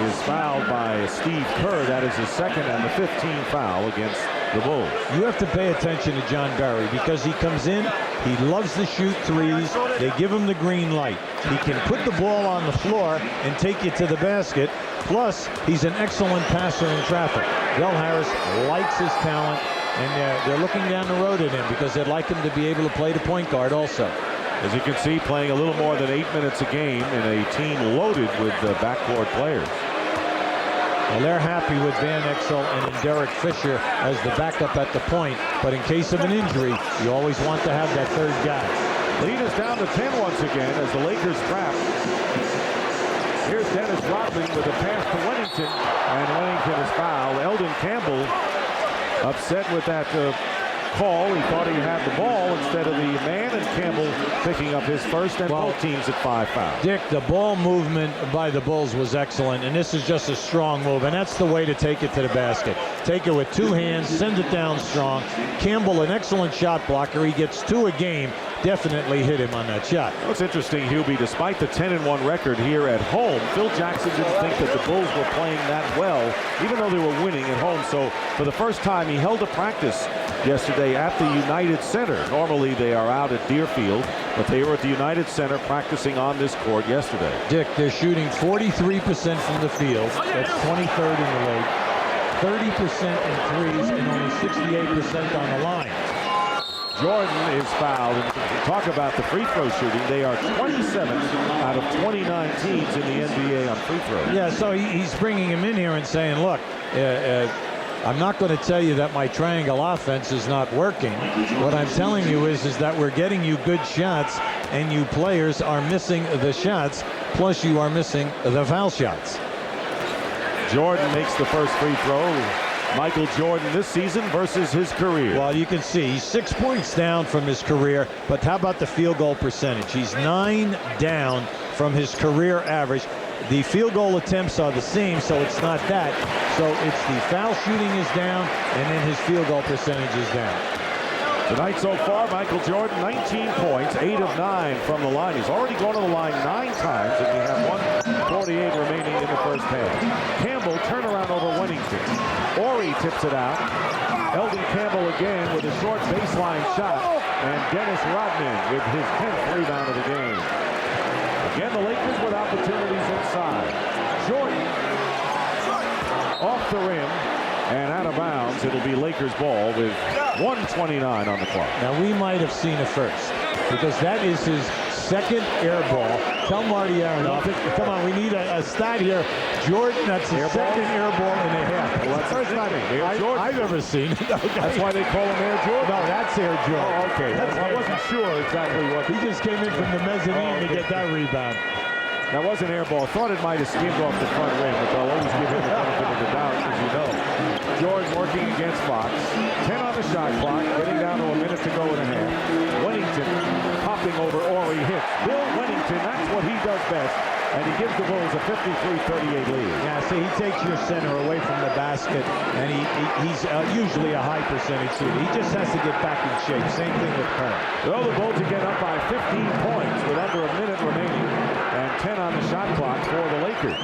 is fouled by Steve Kerr. That is his second and the 15th foul against the Bulls. You have to pay attention to John Barry because he comes in, he loves to shoot threes. They give him the green light. He can put the ball on the floor and take you to the basket. Plus, he's an excellent passer in traffic. Del Harris likes his talent, and they're looking down the road at him because they'd like him to be able to play the point guard also. As you can see, playing a little more than 8 minutes a game in a team loaded with backcourt players. Well, they're happy with Van Exel and Derek Fisher as the backup at the point. But in case of an injury, you always want to have that third guy. Lead is down to 10 once again as the Lakers trap. Here's Dennis Rodman with a pass to Wennington, and Wennington is fouled. Eldon Campbell upset with that call. He thought he had the ball instead of the man, and Campbell picking up his first, and both teams at 5 fouls. Dick, the ball movement by the Bulls was excellent, and this is just a strong move, and that's the way to take it to the basket. Take it with 2 hands, send it down strong. Campbell, an excellent shot blocker. He gets 2 a game. Definitely hit him on that shot. What's interesting, Hubie, despite the 10-1 record here at home, Phil Jackson didn't think that the Bulls were playing that well, even though they were winning at home. So for the first time, he held a practice yesterday at the United Center. Normally they are out at Deerfield, but they were at the United Center practicing on this court yesterday. Dick, they're shooting 43% from the field. That's 23rd in the league. 30% in threes and only 68% on the line. Jordan is fouled. And talk about the free throw shooting. They are 27th out of 29 teams in the NBA on free throws. Yeah, so he's bringing him in here and saying, look, I'm not going to tell you that my triangle offense is not working. What I'm telling you is that we're getting you good shots, and you players are missing the shots, plus you are missing the foul shots. Jordan makes the first free throw. Michael Jordan this season versus his career. Well, you can see he's 6 points down from his career, but how about the field goal percentage? He's 9 down from his career average. The field goal attempts are the same, so it's not that. So it's the foul shooting is down, and then his field goal percentage is down. Tonight so far, Michael Jordan, 19 points, 8 of 9 from the line. He's already gone to the line 9 times, and we have 1:40 3:48 remaining in the first half. Campbell turnaround over Wennington. Ori tips it out. Eldon Campbell again with a short baseline shot. And Dennis Rodman with his 10th rebound of the game. Again, the Lakers with opportunities inside. Jordan off the rim and out of bounds. It'll be Lakers ball with 1:29 on the clock. Now, we might have seen a first because that is his second air ball. Tell Marty Aronoff, come on, we need a stat here. Jordan, that's his second air ball and a half. Well, that's the first time I've ever seen it. Okay. That's why they call him Air Jordan? No, that's Air Jordan. Oh, okay. I wasn't sure exactly what. He just came in from the mezzanine to get that rebound. That was an air ball. Thought it might have skimmed off the front rim, but I'll always give him the benefit of the doubt, as you know. Jordan working against Fox. 10 on the shot clock, getting down to a minute to go and a half. Wennington popping over Ori hits. Bill Wennington, that's what he does best. And he gives the Bulls a 53-38 lead. Yeah, see, he takes your center away from the basket, and he's usually a high percentage shooter. He just has to get back in shape. Same thing with Kerr. Well, the Bulls again up by 15 points with under a minute remaining. And 10 on the shot clock for the Lakers.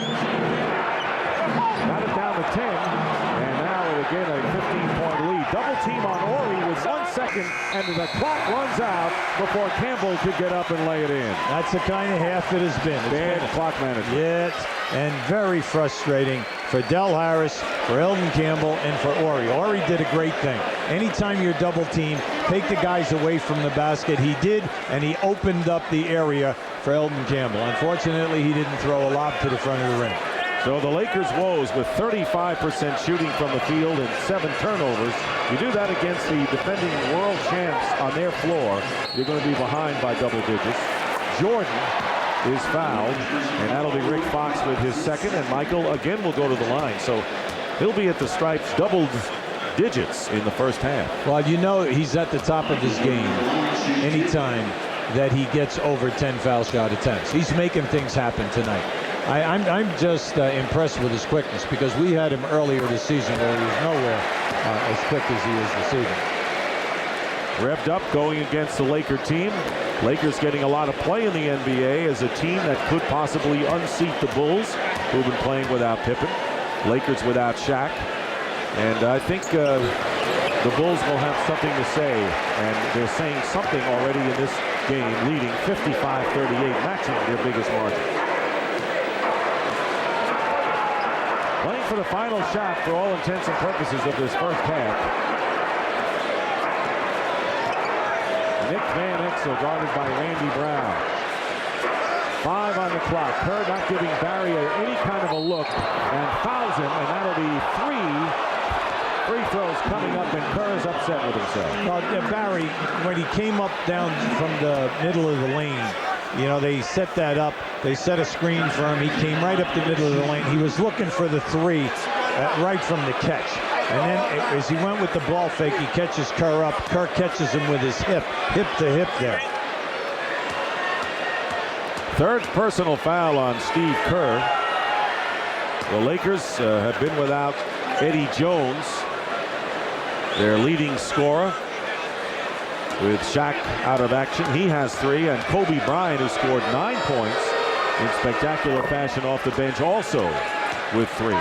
Got it down to 10. And now again a 15-point lead. Double team on Ori with 1 second. And the clock runs out before Campbell could get up and lay it in. That's the kind of half it has been. Bad clock management. Yes, and very frustrating for Del Harris, for Eldon Campbell, and for Ori. Ori did a great thing. Anytime you're double team, take the guys away from the basket. He did, and he opened up the area for Eldon Campbell. Unfortunately, he didn't throw a lob to the front of the rim. So the Lakers woes with 35% shooting from the field and 7 turnovers. You do that against the defending world champs on their floor, you're going to be behind by double digits. Jordan is fouled, and that'll be Rick Fox with his second, and Michael again will go to the line. So he'll be at the stripes double digits in the first half. Well, you know he's at the top of his game anytime that he gets over 10 foul shot attempts. He's making things happen tonight. I'm just impressed with his quickness because we had him earlier this season where he was nowhere as quick as he is this evening. Revved up going against the Laker team. Lakers getting a lot of play in the NBA as a team that could possibly unseat the Bulls, who've been playing without Pippen. Lakers without Shaq. And I think the Bulls will have something to say, and they're saying something already in this game, leading 55-38, matching their biggest margin. Playing for the final shot for all intents and purposes of this first half. Nick Van Exel guarded by Randy Brown. 5 on the clock. Kerr not giving Barry any kind of a look and fouls him, and that'll be 3 free throws coming up, and Kerr is upset with himself. Well, Barry, when he came up down from the middle of the lane, you know, they set that up. They set a screen for him. He came right up the middle of the lane. He was looking for the 3 right from the catch. And then as he went with the ball fake, he catches Kerr up. Kerr catches him with his hip to hip there. Third personal foul on Steve Kerr. The Lakers have been without Eddie Jones, their leading scorer, with Shaq out of action. He has 3, and Kobe Bryant, who scored 9 points in spectacular fashion off the bench, also with 3.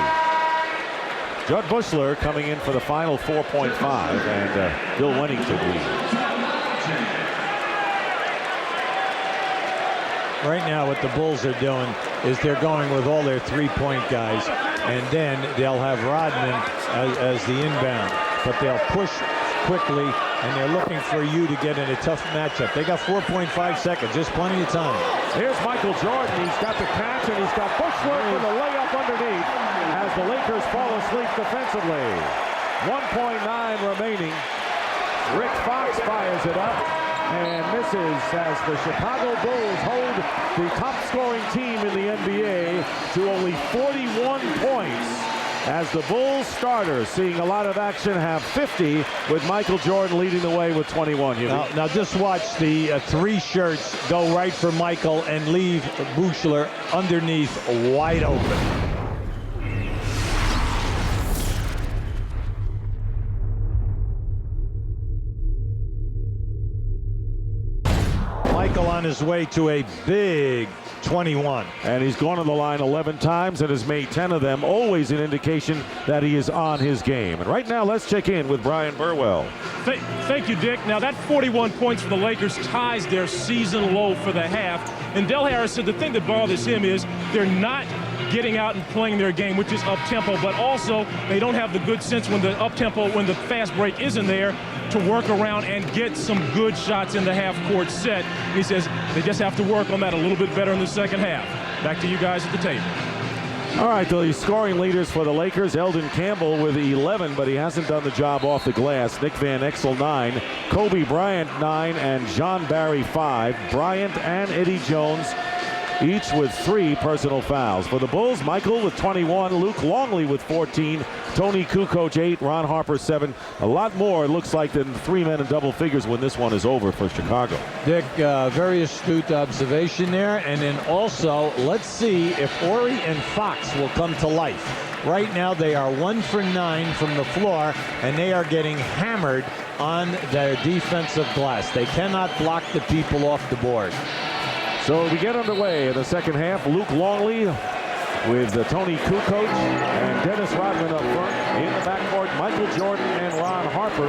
Judd Bushler coming in for the final 4.5, and Bill Wennington leads. Right now what the Bulls are doing is they're going with all their 3-point guys, and then they'll have Rodman as the inbound, but they'll push quickly, and they're looking for you to get in a tough matchup. They got 4.5 seconds, just plenty of time. Here's Michael Jordan. He's got the catch, and he's got Bushler with a layup underneath as the Lakers fall asleep defensively. 1.9 remaining. Rick Fox fires it up and misses as the Chicago Bulls hold the top scoring team in the NBA to only 41 points, as the Bulls starters, seeing a lot of action, have 50, with Michael Jordan leading the way with 21. Now just watch the 3 shirts go right for Michael and leave Bushler underneath wide open. Michael on his way to a big 21. And he's gone to the line 11 times and has made 10 of them, always an indication that he is on his game. And right now, let's check in with Brian Burwell. Thank you, Dick. Now, that 41 points for the Lakers ties their season low for the half. And Del Harris said the thing that bothers him is they're not getting out and playing their game, which is up-tempo, but also they don't have the good sense when the up-tempo, when the fast break isn't there, to work around and get some good shots in the half-court set. He says they just have to work on that a little bit better in the second half. Back to you guys at the table. All right, the scoring leaders for the Lakers, Eldon Campbell with 11, but he hasn't done the job off the glass. Nick Van Exel, 9. Kobe Bryant, 9. And John Barry, 5. Bryant and Eddie Jones, each with 3 personal fouls. For the Bulls, Michael with 21, Luke Longley with 14, Tony Kukoc 8, Ron Harper 7. A lot more, it looks like, than 3 men in double figures when this one is over for Chicago. Dick, very astute observation there. And then also, let's see if Horry and Fox will come to life. Right now, they are 1 for 9 from the floor, and they are getting hammered on their defensive glass. They cannot block the people off the board. So we get underway in the second half. Luke Longley with Tony Kukoc and Dennis Rodman up front. In the backcourt, Michael Jordan and Ron Harper.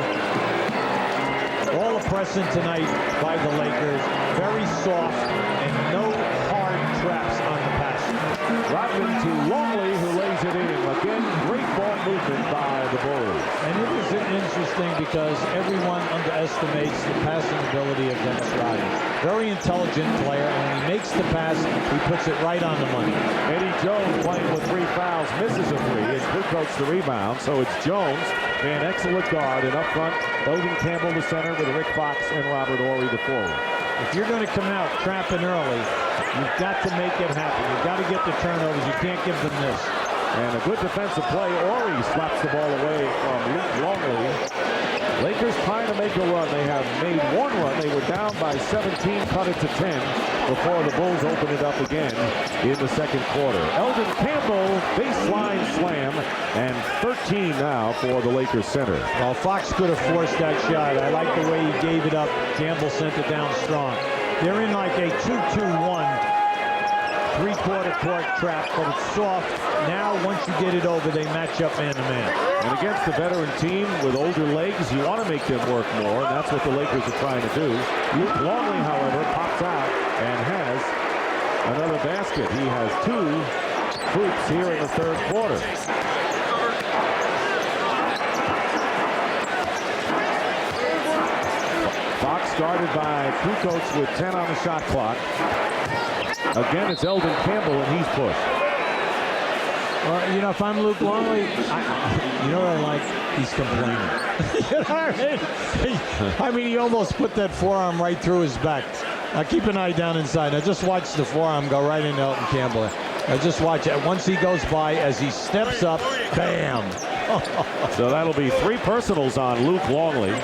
All the pressing tonight by the Lakers. Very soft and no hard traps on the pass. Rodman to Longley, who lays it in. Again, great ball movement by the Bulls. And it is interesting because everyone underestimates the passing ability of Dennis Rodman. Very intelligent player, and when he makes the pass, he puts it right on the money. Eddie Jones playing with 3 fouls, misses a 3, and Kukoc the rebound. So it's Jones, Van Exel at guard, and up front, Eldon Campbell the center with Rick Fox and Robert Horry the forward. If you're going to come out trapping early, you've got to make it happen. You've got to get the turnovers. You can't give them this. And a good defensive play. Horry slaps the ball away from Luke Longley. Lakers trying to make a run. They have made 1 run. They were down by 17, cut it to 10 before the Bulls open it up again in the second quarter. Eldon Campbell, baseline slam, and 13 now for the Lakers center. Well, Fox could have forced that shot. I like the way he gave it up. Campbell sent it down strong. They're in like a 2-2-1. 3-quarter court trap, but it's soft. Now, once you get it over, they match up man-to-man. And against the veteran team with older legs, you want to make them work more, and that's what the Lakers are trying to do. Luke Longley, however, pops out and has another basket. He has 2 hoops here in the third quarter. Fox guarded by Kukoc with 10 on the shot clock. Again, it's Eldon Campbell, and he's pushed. Well, you know, if I'm Luke Longley, you know what I like? He's complaining. You know what I mean? He almost put that forearm right through his back. Now, keep an eye down inside. Now, just watch the forearm go right into Eldon Campbell. Now, just watch it. Once he goes by, as he steps up, bam. So that'll be 3 personals on Luke Longley.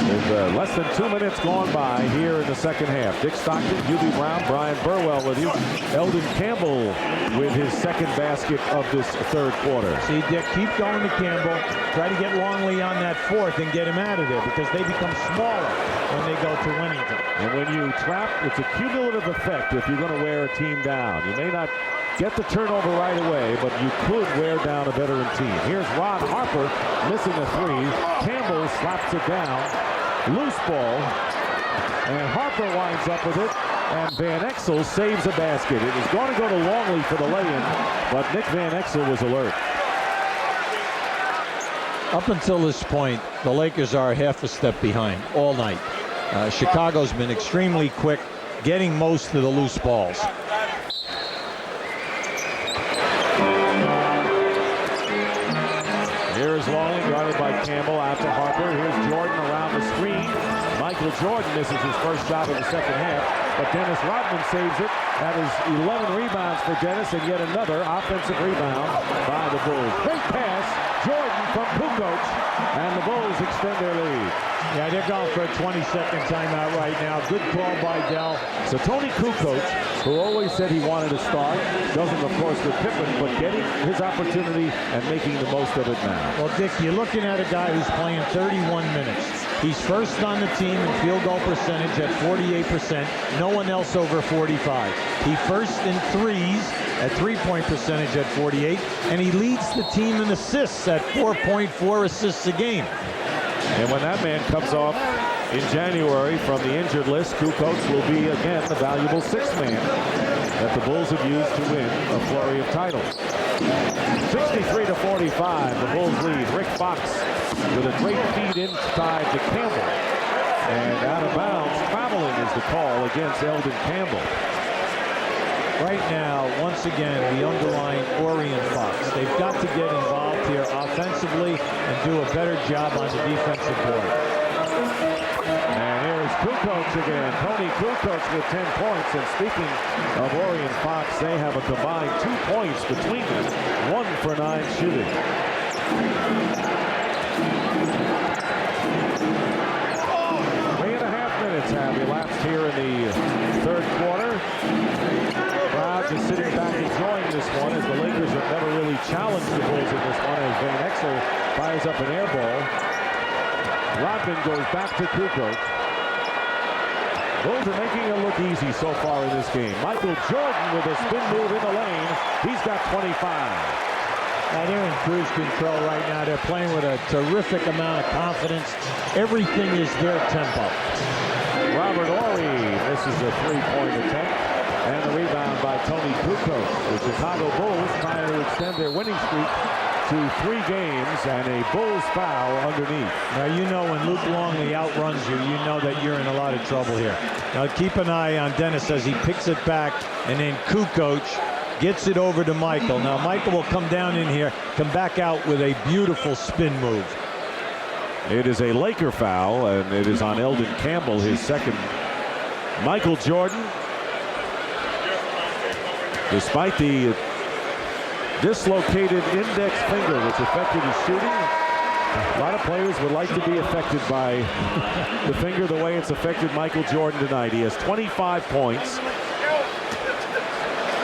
With less than 2 minutes gone by here in the second half. Dick Stockton, UB Brown, Brian Burwell with you. Eldon Campbell with his second basket of this third quarter. See, Dick, keep going to Campbell. Try to get Longley on that fourth and get him out of there because they become smaller when they go to Winnington. And when you trap, it's a cumulative effect if you're going to wear a team down. You may not get the turnover right away, but you could wear down a veteran team. Here's Ron Harper missing a 3. Campbell slaps it down. Loose ball, and Harper winds up with it, and Van Exel saves a basket. It was going to go to Longley for the lay-in, but Nick Van Exel was alert. Up until this point, the Lakers are half a step behind all night. Chicago's been extremely quick, getting most of the loose balls. Here's Longley, guarded by Campbell after Harper. Here's Jordan around the screen. Michael Jordan misses his first shot of the second half, but Dennis Rodman saves it. That is 11 rebounds for Dennis, and yet another offensive rebound by the Bulls. Great pass, Jordan from Kukoc, and the Bulls extend their lead. Yeah, they're going for a 20-second timeout right now. Good call by Dell. So Tony Kukoc who always said he wanted to start. Doesn't, of course, with Pippen, but getting his opportunity and making the most of it now. Well, Dick, you're looking at a guy who's playing 31 minutes. He's first on the team in field goal percentage at 48%. No one else over 45. He first in threes at three-point percentage at 48, and he leads the team in assists at 4.4 assists a game. And when that man comes off in January from the injured list, Kukoc will be again the valuable sixth man that the Bulls have used to win a flurry of titles. 63-45, the Bulls lead. Rick Fox with a great feed inside to Campbell. And out of bounds, traveling is the call against Eldon Campbell. Right now, once again, the underlying Ori and Fox. They've got to get involved here offensively and do a better job on the defensive board. And here's Kukoc again. Tony Kukoc with 10 points. And speaking of Ori and Fox, they have a combined 2 points between them. 1 for 9 shooting. 3.5 minutes have elapsed here in the third quarter. Crowd just sitting back enjoying this one as the Lakers have never really challenged the Bulls in this one as Van Exel fires up an air ball. Rodman goes back to Kukoc. Bulls are making it look easy so far in this game. Michael Jordan with a spin move in the lane. He's got 25. Now they're in cruise control right now. They're playing with a terrific amount of confidence. Everything is their tempo. Robert Horry misses a three-point attempt. And the rebound by Tony Kukoc. The Chicago Bulls trying to extend their winning streak to 3 games and a Bulls foul underneath. Now you know when Luke Longley outruns you, you know that you're in a lot of trouble here. Now keep an eye on Dennis as he picks it back, and then Kukoc gets it over to Michael. Now Michael will come down in here, come back out with a beautiful spin move. It is a Laker foul, and it is on Eldon Campbell, his second. Michael Jordan, despite the dislocated index finger which affected his shooting, a lot of players would like to be affected by the finger the way it's affected Michael Jordan tonight. He has 25 points,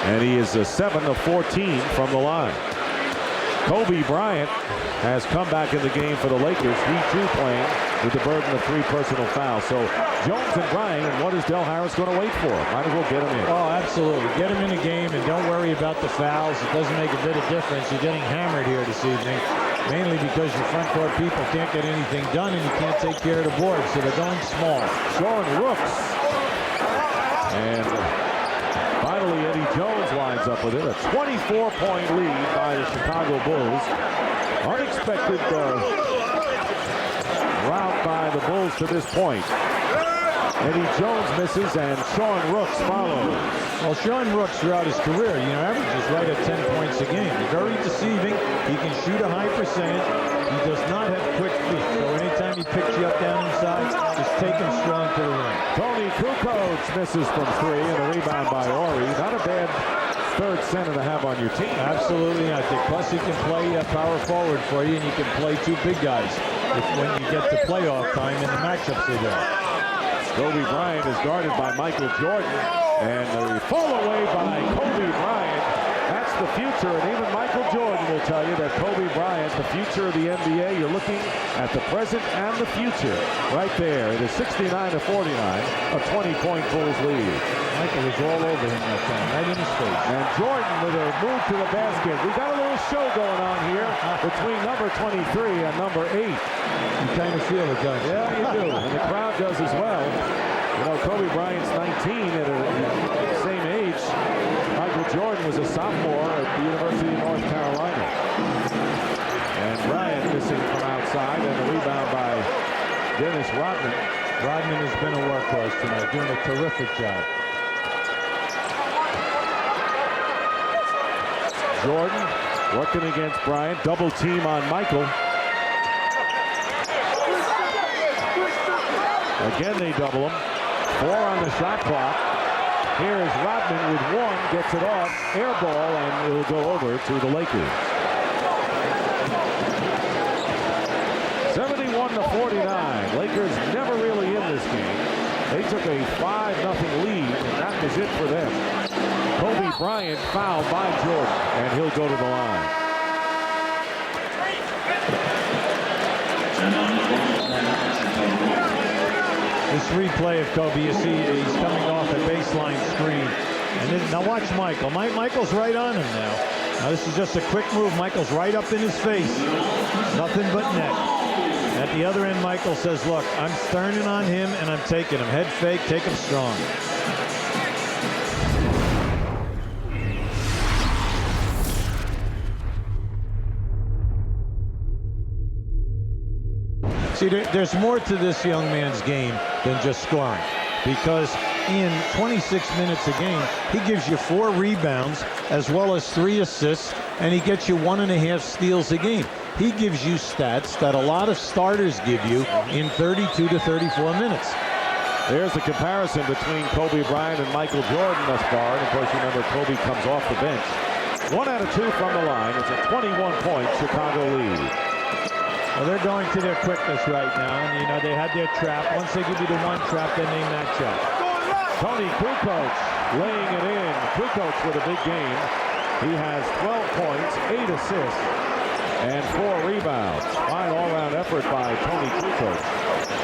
and he is 7 of 14 from the line. Kobe Bryant has come back in the game for the Lakers. He too playing with the burden of 3 personal fouls. So Jones and Bryant, and what is Del Harris going to wait for? Might as well get him in. Oh, absolutely. Get him in the game and don't worry about the fouls. It doesn't make a bit of difference. You're getting hammered here this evening, mainly because your front court people can't get anything done and you can't take care of the board, so they're going small. Sean Rooks. And finally, Eddie Jones lines up with it. A 24-point lead by the Chicago Bulls. Unexpected route by the Bulls to this point. Eddie Jones misses, and Sean Rooks follows. Well, Sean Rooks throughout his career, averages right at 10 points a game. He's very deceiving. He can shoot a high percentage. He does not have quick feet. So anytime he picks you up down inside, just take him strong to the rim. Tony Kukoc misses from 3, and a rebound by Horry. Not a bad third center to have on your team. Absolutely not, Dick. Plus, he can play power forward for you, and you can play 2 big guys when you get to playoff time in the matchups they do. Kobe Bryant is guarded by Michael Jordan, and the fall away by Kobe Bryant. That's the future, and even Michael Jordan will tell you that Kobe Bryant, the future of the NBA, you're looking at the present and the future right there. It is 69-49, a 20-point Bulls lead. Michael was all over him that time, right in his face. And Jordan with a move to the basket. We've got a little show going on here between number 23 and number 8. You kind of feel it, don't you? Yeah, you do. And the crowd does as well. Kobe Bryant's 19 at the same age. Michael Jordan was a sophomore at the University of North Carolina. And Bryant missing from outside, and a rebound by Dennis Rodman. Rodman has been a workhorse tonight, doing a terrific job. Jordan working against Bryant. Double team on Michael. Again, they double him. 4 on the shot clock. Here is Rodman with 1. Gets it off. Air ball, and it will go over to the Lakers. 71-49. Lakers never really in this game. They took a 5-0 lead, and that was it for them. Bryant fouled by Jordan, and he'll go to the line. This replay of Kobe, you see he's coming off a baseline screen. And then, now watch Michael. Michael's right on him now. Now this is just a quick move. Michael's right up in his face. Nothing but net. At the other end, Michael says, look, I'm turning on him and I'm taking him. Head fake, take him strong. See, there's more to this young man's game than just scoring, because in 26 minutes a game, he gives you 4 rebounds as well as 3 assists, and he gets you 1.5 steals a game. He gives you stats that a lot of starters give you in 32 to 34 minutes. There's the comparison between Kobe Bryant and Michael Jordan thus far. And of course, remember, Kobe comes off the bench. 1 out of 2 from the line. It's a 21-point Chicago lead. Well, they're going to their quickness right now, and you know they had their trap. Once they give you the one trap, then they match up. Tony Kukoc laying it in. Kukoc with a big game. He has 12 points, 8 assists, and 4 rebounds. Fine all-around effort by Tony Kukoc.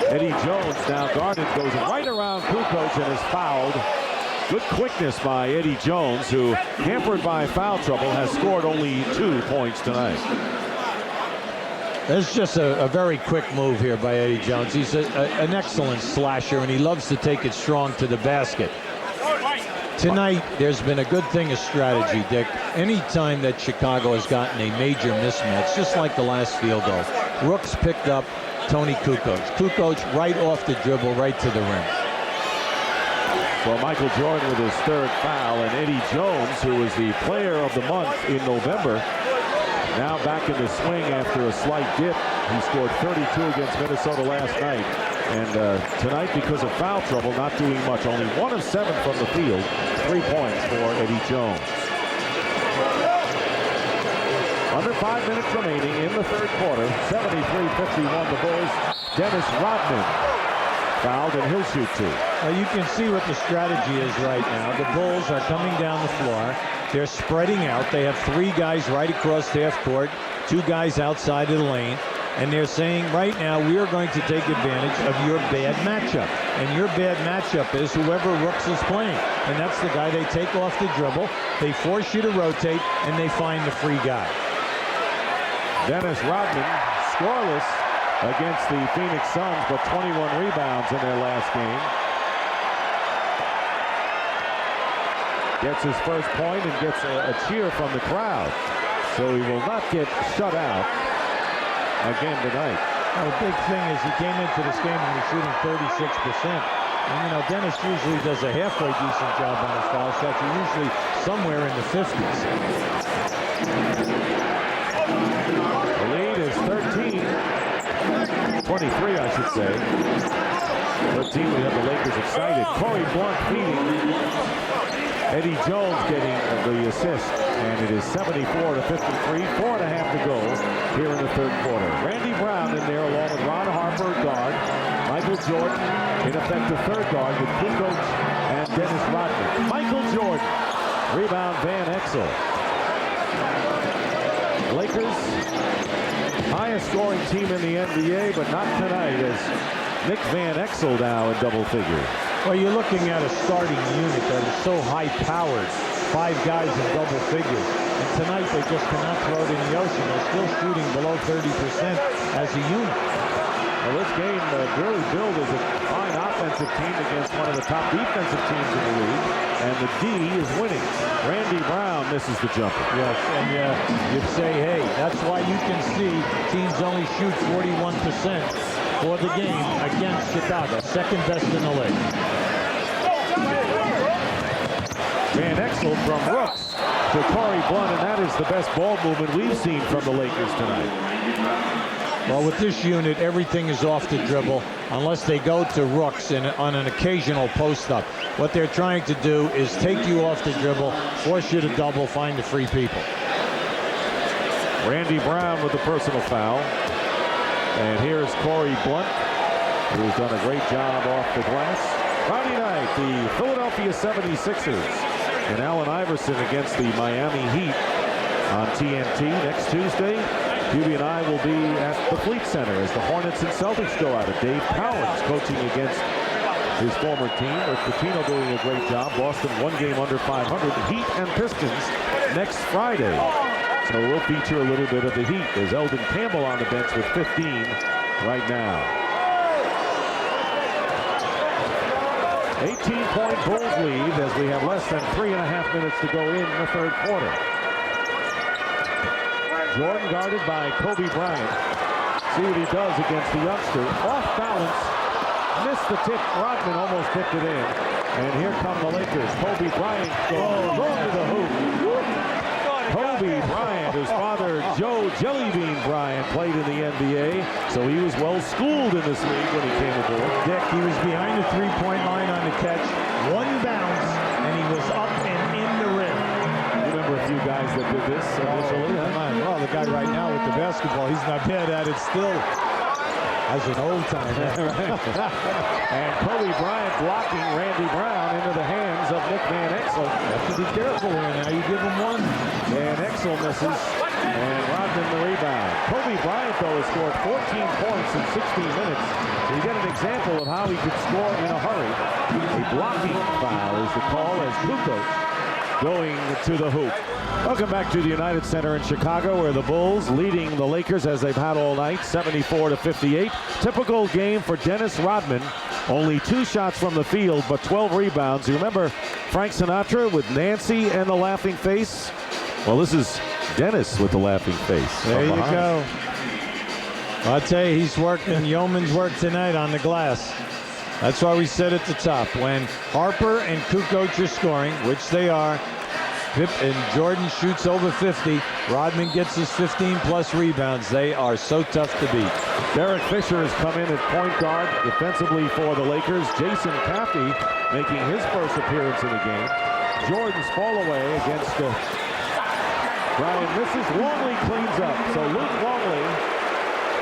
Eddie Jones now guarded, goes right around Kukoc and is fouled. Good quickness by Eddie Jones, who, hampered by foul trouble, has scored only 2 points tonight. That's just a very quick move here by Eddie Jones. He's an excellent slasher, and he loves to take it strong to the basket. Tonight, there's been a good thing of strategy, Dick. Anytime that Chicago has gotten a major mismatch, just like the last field goal, Rooks picked up Tony Kukoc. Kukoc right off the dribble, right to the rim. Well, Michael Jordan with his 3rd foul, and Eddie Jones, who was the player of the month in November, now back in the swing after a slight dip. He scored 32 against Minnesota last night. And tonight, because of foul trouble, not doing much. Only 1 of 7 from the field. 3 points for Eddie Jones. Under 5 minutes remaining in the 3rd quarter. 73-51 the Bulls. Dennis Rodman fouled, and he'll shoot 2. Well, you can see what the strategy is right now. The Bulls are coming down the floor. They're spreading out. They have 3 guys right across half court, 2 guys outside of the lane, and they're saying right now we are going to take advantage of your bad matchup. And your bad matchup is whoever Rooks is playing. And that's the guy they take off the dribble, they force you to rotate, and they find the free guy. Dennis Rodman scoreless against the Phoenix Suns, but 21 rebounds in their last game. Gets his first point and gets a cheer from the crowd. So he will not get shut out again tonight. Well, the big thing is he came into this game and he's shooting 36%. And, you know, Dennis usually does a halfway decent job on his foul shots. He's usually somewhere in the 50s. The lead is 13. 23, I should say. 13, we have the Lakers excited. Corey Blunt feeding. Eddie Jones getting the assist, and it is 74-53, 4.5 to go here in the 3rd quarter. Randy Brown in there along with Ron Harper, guard. Michael Jordan, in effect the 3rd guard with Kukoc and Dennis Rodman. Michael Jordan, rebound Van Exel. Lakers, highest scoring team in the NBA, but not tonight as Nick Van Exel now in double figures. Well, you're looking at a starting unit that is so high-powered, 5 guys in double figures. And tonight they just cannot throw it in the ocean. They're still shooting below 30% as a unit. Well, this game really billed as a fine offensive team against one of the top defensive teams in the league. And the D is winning. Randy Brown misses the jumper. Yes, and you'd say, hey, that's why you can see teams only shoot 41% for the game against Chicago, 2nd best in the league. Van Exel from Rooks to Corey Blunt, and that is the best ball movement we've seen from the Lakers tonight. Well, with this unit, everything is off the dribble unless they go to Rooks on an occasional post-up. What they're trying to do is take you off the dribble, force you to double, find the free people. Randy Brown with the personal foul. And here's Corey Blunt, who's done a great job off the glass. Friday night, the Philadelphia 76ers and Allen Iverson against the Miami Heat on TNT next Tuesday. QB&I will be at the Fleet Center as the Hornets and Celtics go at it. Dave Cowens coaching against his former team. Rick Pitino doing a great job. Boston 1 game under 500. Heat and Pistons next Friday. So we'll feature a little bit of the Heat. There's Eldon Campbell on the bench with 15 right now. 18-point Bulls lead as we have less than 3.5 minutes to go in the third quarter. Jordan guarded by Kobe Bryant. See what he does against the youngster. Off balance. Missed the tip. Rodman almost tipped it in. And here come the Lakers. Kobe Bryant going to the hoop. Kobe Bryant, whose father Joe Jellybean Bryant played in the NBA, so he was well schooled in this league when he came aboard. Dick, he was behind the three-point line on the catch, one bounce, and he was up and in the rim. You remember a few guys that did this initially, huh? Well, the guy right now with the basketball, he's not bad at it still. As an old timer. And Kobe Bryant blocking Randy Brown into the hands of Nick Van Exel. Have to be careful here now. You give him one. Van Exel misses, and Rodman the rebound. Kobe Bryant, though, has scored 14 points in 16 minutes. So you get an example of how he could score in a hurry. A blocking foul is the call as Kukoc going to the hoop. Welcome back to the United Center in Chicago, where the Bulls leading the Lakers as they've had all night, 74-58. Typical game for Dennis Rodman. Only 2 shots from the field, but 12 rebounds. You remember Frank Sinatra with Nancy and the laughing face? Well, this is Dennis with the laughing face. There you go. I'll tell you, he's working yeoman's work tonight on the glass. That's why we said at the top, when Harper and Kukoc are scoring, which they are, and Jordan shoots over 50, Rodman gets his 15-plus rebounds. They are so tough to beat. Derek Fisher has come in at point guard defensively for the Lakers. Jason Caffey making his first appearance in the game. Jordan's fall away against Brian misses. Longley cleans up. So Luke Longley,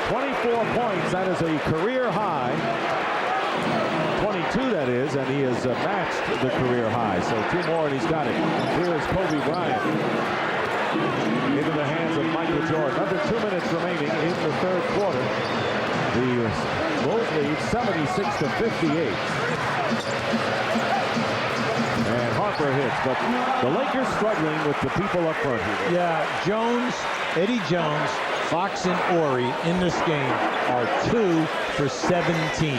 24 points. That is a career high. 22, that is, and he has matched the career high. So 2 more, and he's got it. Here is Kobe Bryant into the hands of Michael Jordan. Under 2 minutes remaining in the third quarter. The Bulls lead 76-58. And Harper hits, but the Lakers struggling with the people up front here. Yeah, Jones, Eddie Jones, Fox, and Ori in this game are 2 for 17. You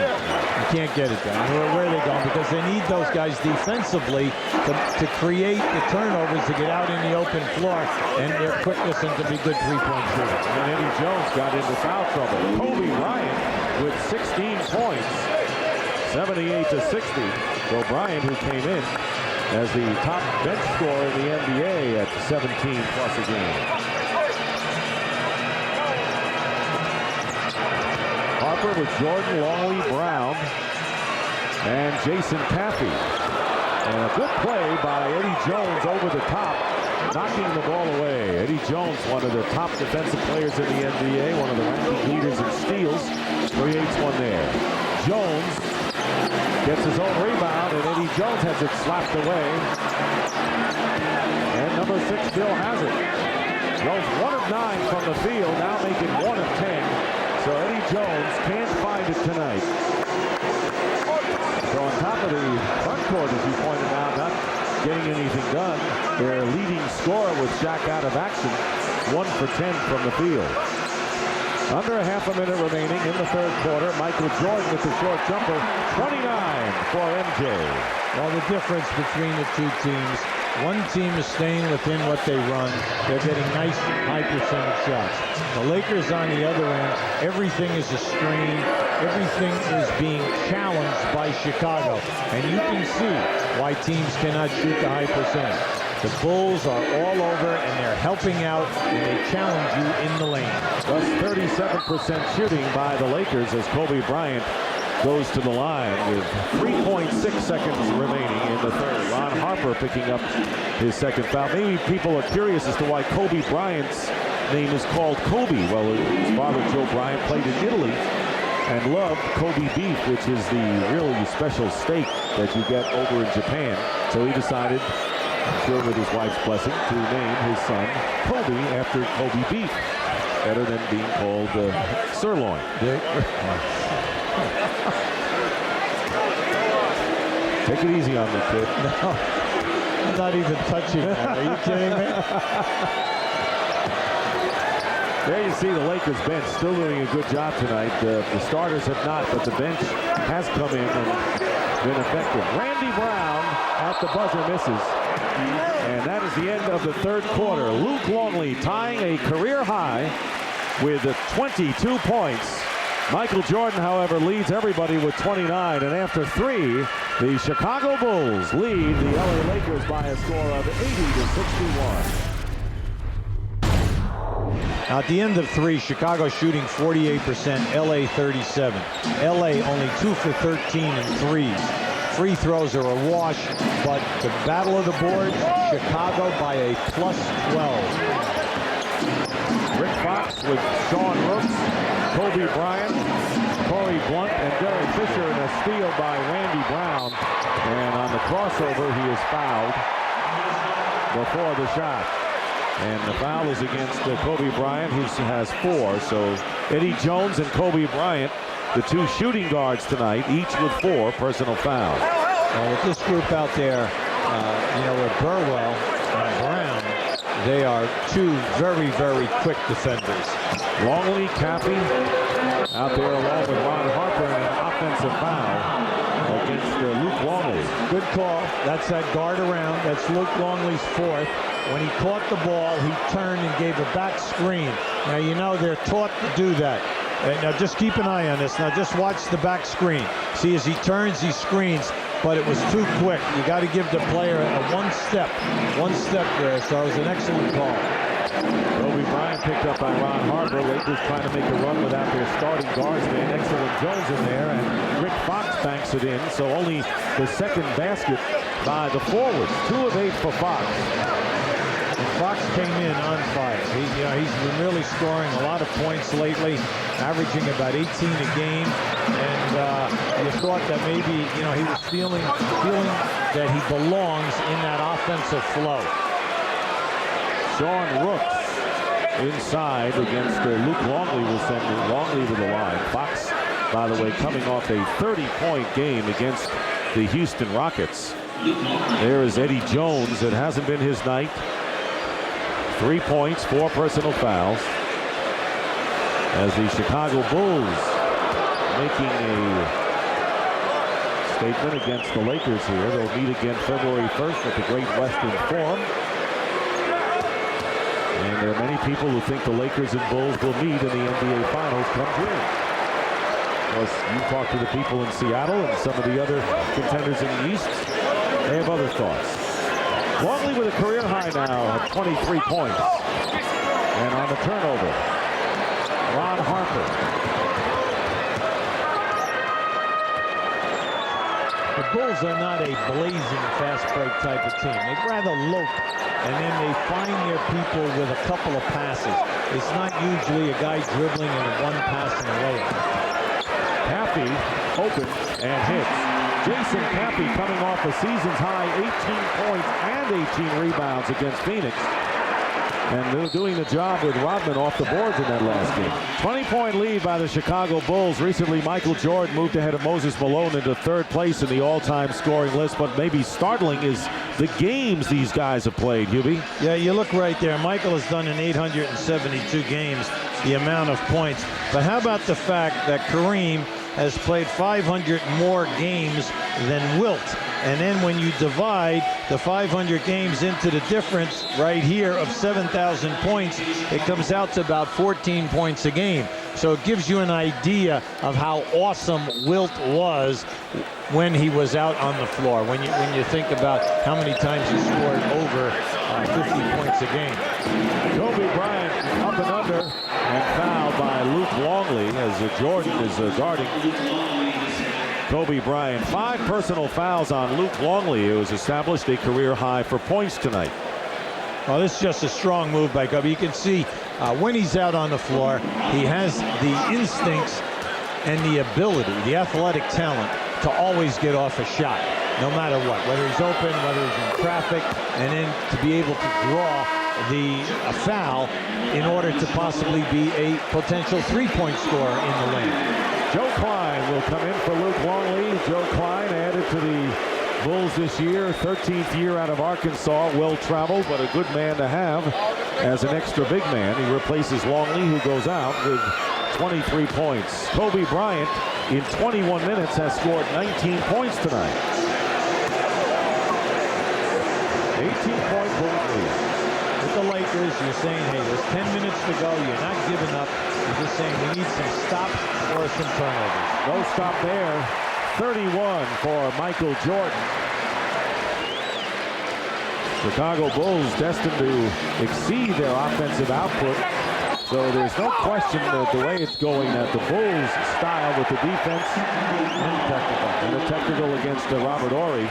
can't get it done. Where are they going? Because they need those guys defensively to create the turnovers to get out in the open floor and their quickness and to be good three-point shooters. And Eddie Jones got into foul trouble. Kobe Bryant with 16 points, 78-60. So Bryant, who came in as the top bench scorer in the NBA at 17 plus a game. Harper with Jordan, Longley, Brown, and Jason Caffey. And a good play by Eddie Jones over the top, knocking the ball away. Eddie Jones, one of the top defensive players in the NBA, one of the ranking leaders in steals, creates one there. Jones gets his own rebound, and Eddie Jones has it slapped away. And number 6 still has it. Jones 1 of 9 from the field, now making 1 of 10. So Eddie Jones can't find it tonight. So on top of the front court, as you pointed out, not getting anything done, their leading scorer with Shaq out of action, 1 for 10 from the field. Under a half a minute remaining in the third quarter. Michael Jordan with the short jumper, 29 for MJ. Well, the difference between the 2 teams, one team is staying within what they run. They're getting nice high percentage shots. The Lakers on the other end, everything is a strain. Everything is being challenged by Chicago. And you can see why teams cannot shoot the high percentage. The Bulls are all over, and they're helping out, and they challenge you in the lane. Thus 37% shooting by the Lakers as Kobe Bryant goes to the line with 3.6 seconds remaining in the third. Ron Harper picking up his second foul. Maybe people are curious as to why Kobe Bryant's name is called Kobe. Well, his father, Joe Bryant, played in Italy and loved Kobe beef, which is the really special steak that you get over in Japan. So he decided I'm sure with his wife's blessing, to name his son Kobe after Kobe beef. Better than being called sirloin. Take it easy on me, kid. No, I'm not even touching that. Are you kidding me? There you see the Lakers bench still doing a good job tonight. The starters have not, but the bench has come in and been effective. Randy Brown at the buzzer misses. And that is the end of the third quarter. Luke Longley tying a career high with 22 points. Michael Jordan, however, leads everybody with 29. And after 3, the Chicago Bulls lead the LA Lakers by a score of 80-61. Now at the end of 3, Chicago shooting 48%, LA 37. LA only 2 for 13 in threes. Free throws are a wash, but the battle of the boards, Chicago by a +12. Rick Fox with Sean Rooks, Kobe Bryant, Corey Blunt, and Derek Fisher, and a steal by Randy Brown. And on the crossover, he is fouled before the shot. And the foul is against Kobe Bryant, who has 4. So Eddie Jones and Kobe Bryant, the 2 shooting guards tonight, each with 4 personal fouls. Well, with this group out there, with Burwell and Brown, they are 2 very, very quick defenders. Longley, Cappy out there along with Ron Harper, and an offensive foul against Luke Longley. Good call. That's that guard around. That's Luke Longley's 4th. When he caught the ball, he turned and gave a back screen. Now, they're taught to do that. Now, just keep an eye on this. Now, just watch the back screen. See, as he turns, he screens, but it was too quick. You got to give the player a one step there, so it was an excellent call. Kobe Bryant picked up by Ron Harper. Lakers trying to make a run without their starting guardsman. Excellent Jones in there, and Rick Fox banks it in, so only the second basket by the forwards. 2 of 8 for Fox. Fox came in on fire. He's been really scoring a lot of points lately, averaging about 18 a game. And you thought that maybe he was feeling that he belongs in that offensive flow. Sean Rooks inside against Luke Longley will send Longley to the line. Fox, by the way, coming off a 30-point game against the Houston Rockets. There is Eddie Jones. It hasn't been his night. 3 points, 4 personal fouls. As the Chicago Bulls making a statement against the Lakers here. They'll meet again February 1st at the Great Western Forum. And there are many people who think the Lakers and Bulls will meet in the NBA Finals come June. Plus, you talk to the people in Seattle and some of the other contenders in the East, they have other thoughts. Longley with a career high now of 23 points. And on the turnover, Ron Harper. The Bulls are not a blazing fast break type of team. They'd rather lope, and then they find their people with a couple of passes. It's not usually a guy dribbling and a one-passing layup. Cappy open and hits. Jason Cappy coming off a season's high 18 points and 18 rebounds against Phoenix. And they're doing the job with Rodman off the boards in that last game. 20-point lead by the Chicago Bulls. Recently, Michael Jordan moved ahead of Moses Malone into 3rd place in the all-time scoring list. But maybe startling is the games these guys have played, Hubie. Yeah, you look right there. Michael has done in 872 games the amount of points. But how about the fact that Kareem has played 500 more games than Wilt? And then when you divide the 500 games into the difference right here of 7,000 points, it comes out to about 14 points a game. So it gives you an idea of how awesome Wilt was when he was out on the floor. When you think about how many times he scored over 50 points a game. Kobe Bryant up and under and fouled by Luke Longley as Jordan is guarding Kobe Bryant. 5 personal fouls on Luke Longley, who has established a career high for points tonight. Well, this is just a strong move by Kobe. You can see when he's out on the floor, he has the instincts and the ability, the athletic talent to always get off a shot. no matter what, whether he's open, whether he's in traffic, and then to be able to draw a foul in order to possibly be a potential three-point scorer in the lane. Joe Klein will come in for Luke Longley. Joe Klein added to the Bulls this year, 13th year out of Arkansas, well-traveled, but a good man to have as an extra big man. He replaces Longley, who goes out with 23 points. Kobe Bryant, in 21 minutes, has scored 19 points tonight. 18-point Bulls lead. With the Lakers, you're saying, hey, there's 10 minutes to go. You're not giving up. You're just saying we need some stops or some turnovers. No stop there. 31 for Michael Jordan. Chicago Bulls destined to exceed their offensive output. So there's no question that the way it's going, that the Bulls' style with the defense and the technical against Robert Horry.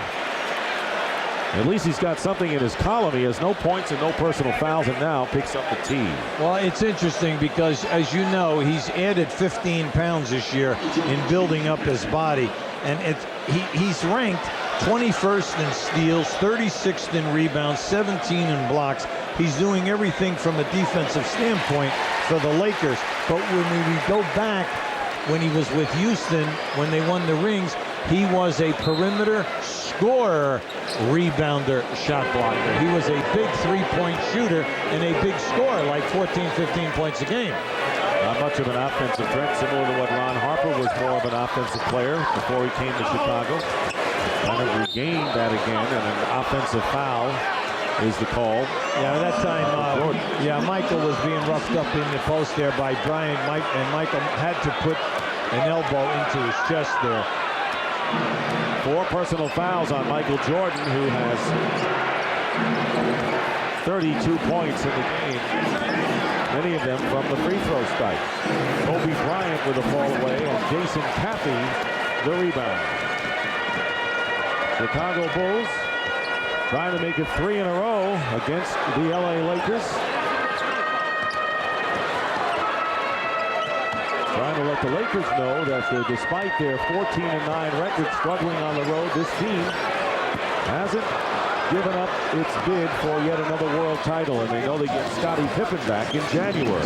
At least he's got something in his column. He has no points and no personal fouls, and now picks up the tee. Well, it's interesting because, as you know, he's added 15 pounds this year in building up his body. And he's ranked 21st in steals, 36th in rebounds, 17 in blocks. He's doing everything from a defensive standpoint for the Lakers. But when we go back, when he was with Houston, when they won the rings, he was a perimeter scorer, rebounder, shot blocker. He was a big three-point shooter and a big scorer, like 14, 15 points a game. Not much of an offensive threat, similar to what Ron Harper was, more of an offensive player before he came to Chicago. Kind of regained that again, and an offensive foul is the call. Yeah, at that time, Michael was being roughed up in the post there by Bryant, and Michael had to put an elbow into his chest there. 4 personal fouls on Michael Jordan, who has 32 points in the game. Many of them from the free throw strike. Kobe Bryant with a fall away, and Jason Caffey the rebound. Chicago Bulls trying to make it 3 in a row against the LA Lakers. Trying to let the Lakers know that despite their 14-9 record struggling on the road, this team hasn't given up its bid for yet another world title, and they know they get Scottie Pippen back in January.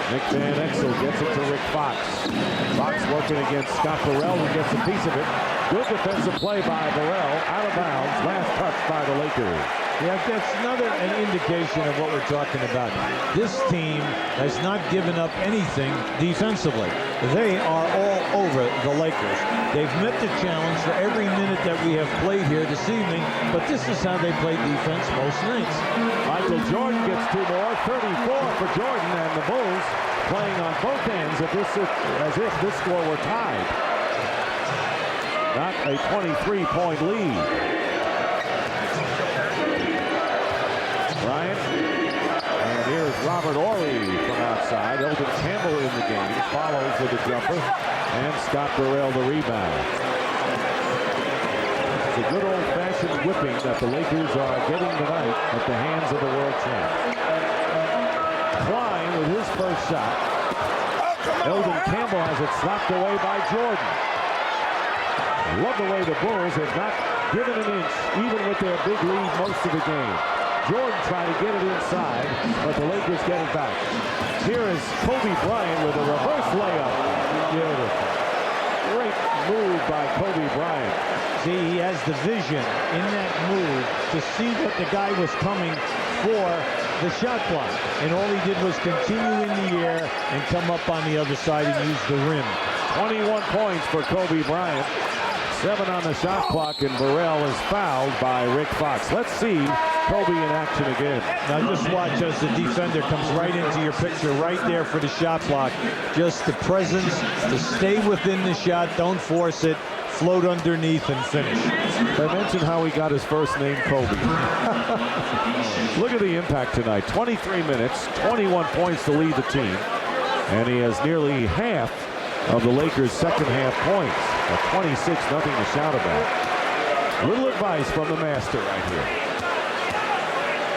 Nick Van Exel gets it to Rick Fox. Fox working against Scott Burrell, who gets a piece of it. Good defensive play by Burrell, out of bounds, last touch by the Lakers. Yeah, that's an indication of what we're talking about. This team has not given up anything defensively. They are all over the Lakers. They've met the challenge for every minute that we have played here this evening, but this is how they play defense most nights. Michael Jordan gets 2 more, 34 for Jordan, and the Bulls playing on both ends as if this score were tied. Not a 23-point lead. Bryant, and here's Robert Horry from outside. Eldon Campbell in the game, follows with a jumper, and Scott Burrell the rebound. It's a good old-fashioned whipping that the Lakers are getting tonight at the hands of the world champs. Klein with his first shot. Eldon Campbell has it slapped away by Jordan. I love the way the Bulls have not given an inch, even with their big lead most of the game. Jordan trying to get it inside, but the Lakers get it back. Here is Kobe Bryant with a reverse layup. Beautiful. Great move by Kobe Bryant. See, he has the vision in that move to see that the guy was coming for the shot clock. And all he did was continue in the air and come up on the other side and use the rim. 21 points for Kobe Bryant. 7 on the shot clock, and Burrell is fouled by Rick Fox. Let's see Kobe in action again. Now just watch as the defender comes right into your picture right there for the shot block. Just the presence to stay within the shot, don't force it, float underneath and finish. I mentioned how he got his first name Kobe. Look at the impact tonight. 23 minutes, 21 points to lead the team, and he has nearly half of the Lakers' second half points. A 26, nothing to shout about. Little advice from the master right here.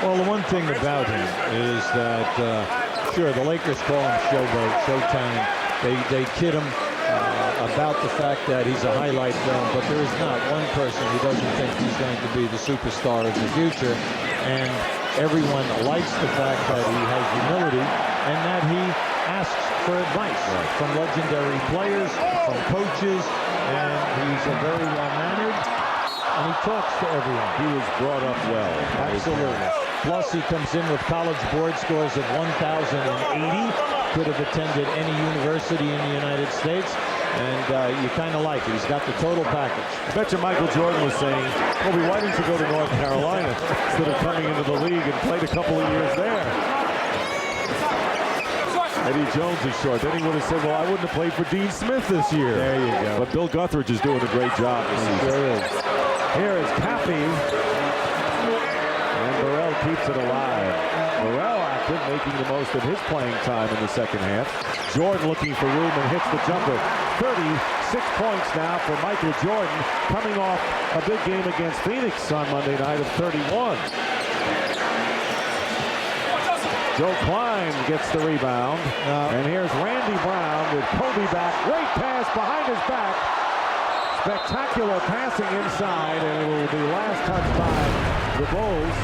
Well, the one thing about him is that, sure, the Lakers call him Showboat, Showtime. They kid him. about the fact that he's a highlight film, but there is not one person who doesn't think he's going to be the superstar of the future. And everyone likes the fact that he has humility and that he asks for advice from legendary players, from coaches, and he's a very well-mannered, and he talks to everyone. He was brought up well. Absolutely. Plus, he comes in with college board scores of 1,080. Could have attended any university in the United States, and you kind of like it. He's got the total package. I bet you Michael Jordan was saying, Kobe, why didn't you go to North Carolina instead of coming into the league and played a couple of years there? Eddie Jones is short. Then he would have said, well, I wouldn't have played for Dean Smith this year. There you go. But Bill Guthridge is doing a great job this season. Sure is. Here is Cappy. And Burrell keeps it alive. Burrell active, making the most of his playing time in the second half. Jordan looking for room and hits the jumper. 36 points now for Michael Jordan, coming off a big game against Phoenix on Monday night of 31. Joe Klein gets the rebound. And here's Randy Brown with Kobe back. Great pass behind his back. Spectacular passing inside, and it will be last touch by the Bulls.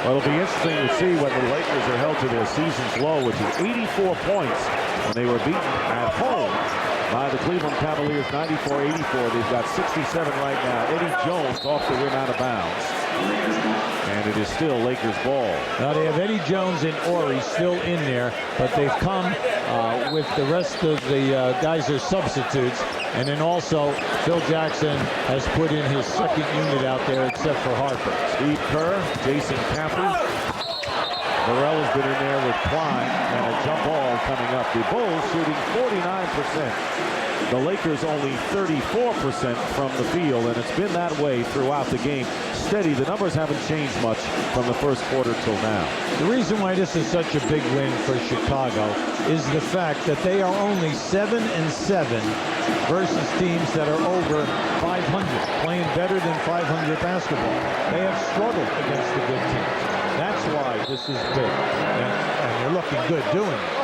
Well, it'll be interesting to see when the Lakers are held to their season's low, which is 84 points when they were beaten at home by the Cleveland Cavaliers, 94-84. They've got 67 right now. Eddie Jones off the rim out of bounds. And it is still Lakers ball. Now they have Eddie Jones and Ori still in there, but they've come with the rest of the guys are substitutes. And then also Phil Jackson has put in his second unit out there except for Harper. Steve Kerr, Jason Caffey. Burrell has been in there with Klein, and a jump ball coming up. The Bulls shooting 49%. The Lakers only 34% from the field, and it's been that way throughout the game. Steady. The numbers haven't changed much from the first quarter till now. The reason why this is such a big win for Chicago is the fact that they are only 7-7 versus teams that are over 500, playing better than 500 basketball. They have struggled against the good teams. That's why this is big, and they're looking good doing it.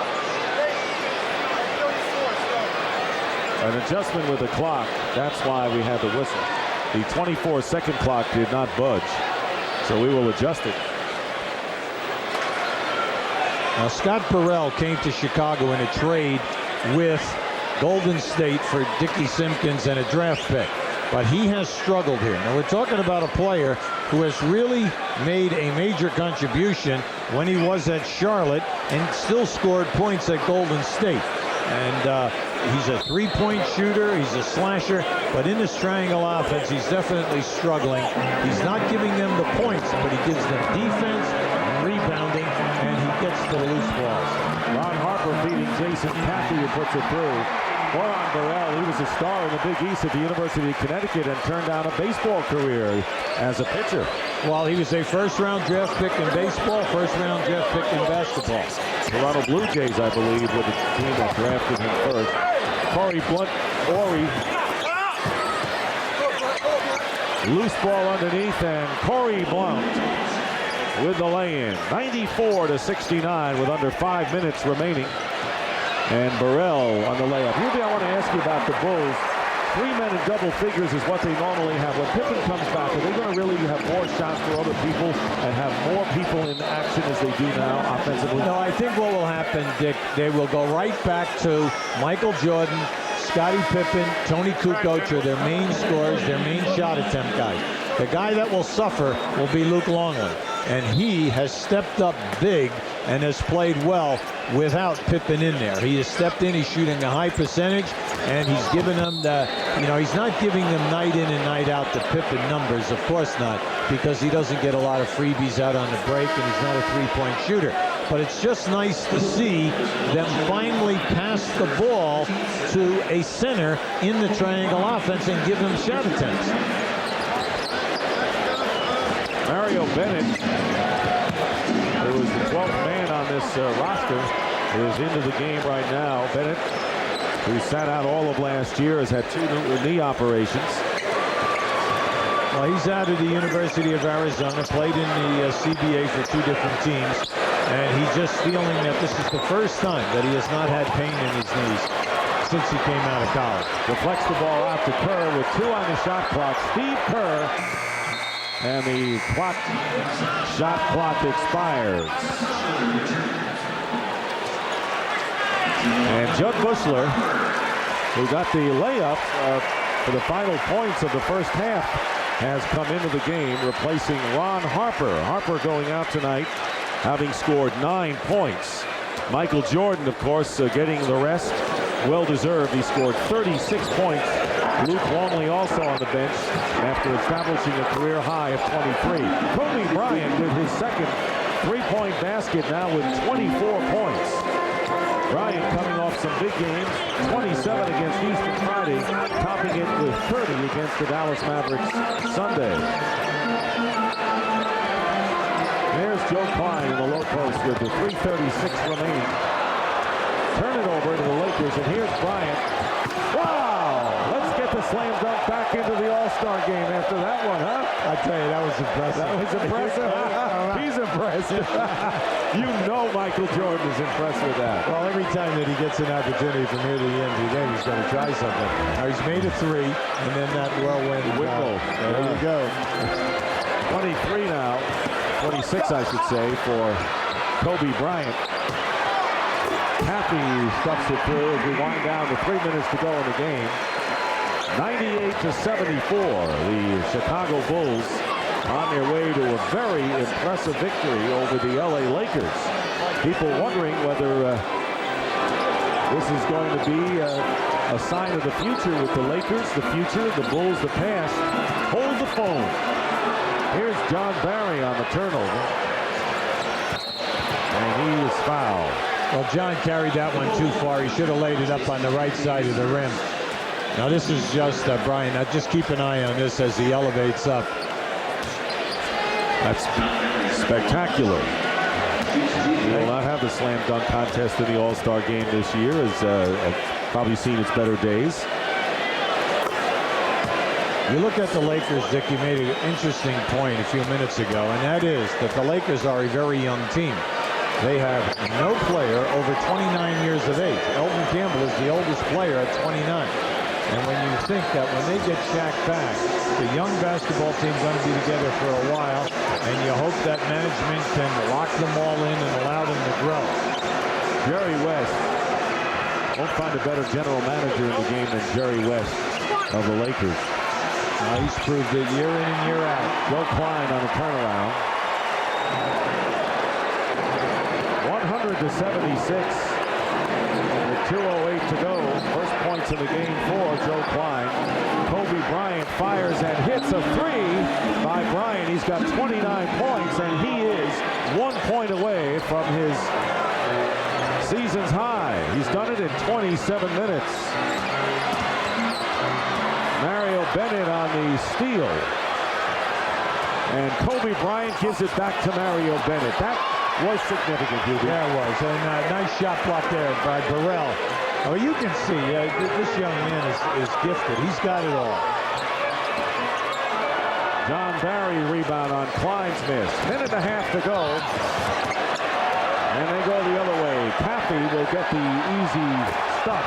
An adjustment with the clock. That's why we had the whistle. The 24-second clock did not budge, so we will adjust it. Now, Scott Burrell came to Chicago in a trade with Golden State for Dickie Simpkins and a draft pick. But he has struggled here. Now, we're talking about a player who has really made a major contribution when he was at Charlotte and still scored points at Golden State. And he's a three-point shooter, he's a slasher, but in this triangle offense, he's definitely struggling. He's not giving them the points, but he gives them defense and rebounding, and he gets to the loose balls. Ron Harper beating Jason Caffey, who puts it through. Ron Burrell, he was a star in the Big East at the University of Connecticut and turned down a baseball career as a pitcher. Well, he was a first-round draft pick in baseball, first-round draft pick in basketball. Toronto Blue Jays, I believe, were the team that drafted him first. Corey Blunt, Ori. Loose ball underneath, and Corey Blunt with the lay-in. 94-69 with under 5 minutes remaining. And Burrell on the layup. Usually I want to ask you about the Bulls. 3 men in double figures is what they normally have. When Pippen comes back, are they going to really have more shots for other people and have more people in action as they do now offensively? No, I think what will happen, Dick, they will go right back to Michael Jordan, Scottie Pippen, Tony Kukoc are their main scorers, their main shot attempt guys. The guy that will suffer will be Luke Longley. And he has stepped up big and has played well without Pippen in there. He has stepped in, he's shooting a high percentage, and he's given them the, he's not giving them night in and night out the Pippen numbers, of course not, because he doesn't get a lot of freebies out on the break, and he's not a three-point shooter. But it's just nice to see them finally pass the ball to a center in the triangle offense and give them shot attempts. Mario Bennett, who is the 12th man on this roster, is into the game right now. Bennett, who sat out all of last year, has had 2 knee operations. Well, he's out of the University of Arizona, played in the CBA for 2 different teams. And he's just feeling that this is the first time that he has not had pain in his knees since he came out of college. Deflects the ball out to Kerr with 2 on the shot clock. Steve Kerr. And the shot clock expires. And Judd Bushler, who got the layup for the final points of the first half, has come into the game, replacing Ron Harper. Harper going out tonight, having scored 9 points. Michael Jordan, of course, getting the rest. Well-deserved. He scored 36 points. Luke Longley also on the bench after establishing a career high of 23. Kobe Bryant with his second three-point basket now with 24 points. Bryant coming off some big games, 27 against Houston Friday, topping it with 30 against the Dallas Mavericks Sunday. There's Joe Klein in the low post with the 3:36 remaining. Turn it over to the Lakers, and here's Bryant. Wow! Let's get the slam dunk back into the All-Star game after that one, huh? I tell you, that was impressive. That was impressive. He's impressive. You know Michael Jordan is impressed with that. Well, every time that he gets an opportunity from here to the end of the game, he's going to try something. Now, he's made a 3, and then that whirlwind. There you go. 23 now. 26, I should say, for Kobe Bryant. Happy stuffs it through as we wind down to 3 minutes to go in the game. 98-74. The Chicago Bulls on their way to a very impressive victory over the LA Lakers. People wondering whether this is going to be a sign of the future with the Lakers, the future, the Bulls, the past. Hold the phone. Here's John Barry on the turnover. And he is fouled. Well, John carried that one too far. He should have laid it up on the right side of the rim. Now, this is just Brian. Now, just keep an eye on this as he elevates up. That's spectacular. We will not have the slam dunk contest in the All-Star game this year, as I've probably seen its better days. You look at the Lakers, Dick, you made an interesting point a few minutes ago, and that is that the Lakers are a very young team. They have no player over 29 years of age. Elton Campbell is the oldest player at 29. And when you think that when they get Shaq back, the young basketball team's going to be together for a while, and you hope that management can lock them all in and allow them to grow. Jerry West. Won't find a better general manager in the game than Jerry West of the Lakers. He's proved it year in and year out. Joe Klein on the turnaround. 100-76. With 2:08 to go. First points in the game for Joe Klein. Kobe Bryant fires and hits a 3 by Bryant. He's got 29 points, and he is 1 point away from his season's high. He's done it in 27 minutes. Mario Bennett on the steal. And Kobe Bryant gives it back to Mario Bennett. That was significant, Hubie. Yeah, it was. And nice shot block there by Burrell. Oh, you can see this young man is gifted. He's got it all. John Barry rebound on Klein's miss. Minute and a half to go. And they go the other way. Pappy will get the easy stuff.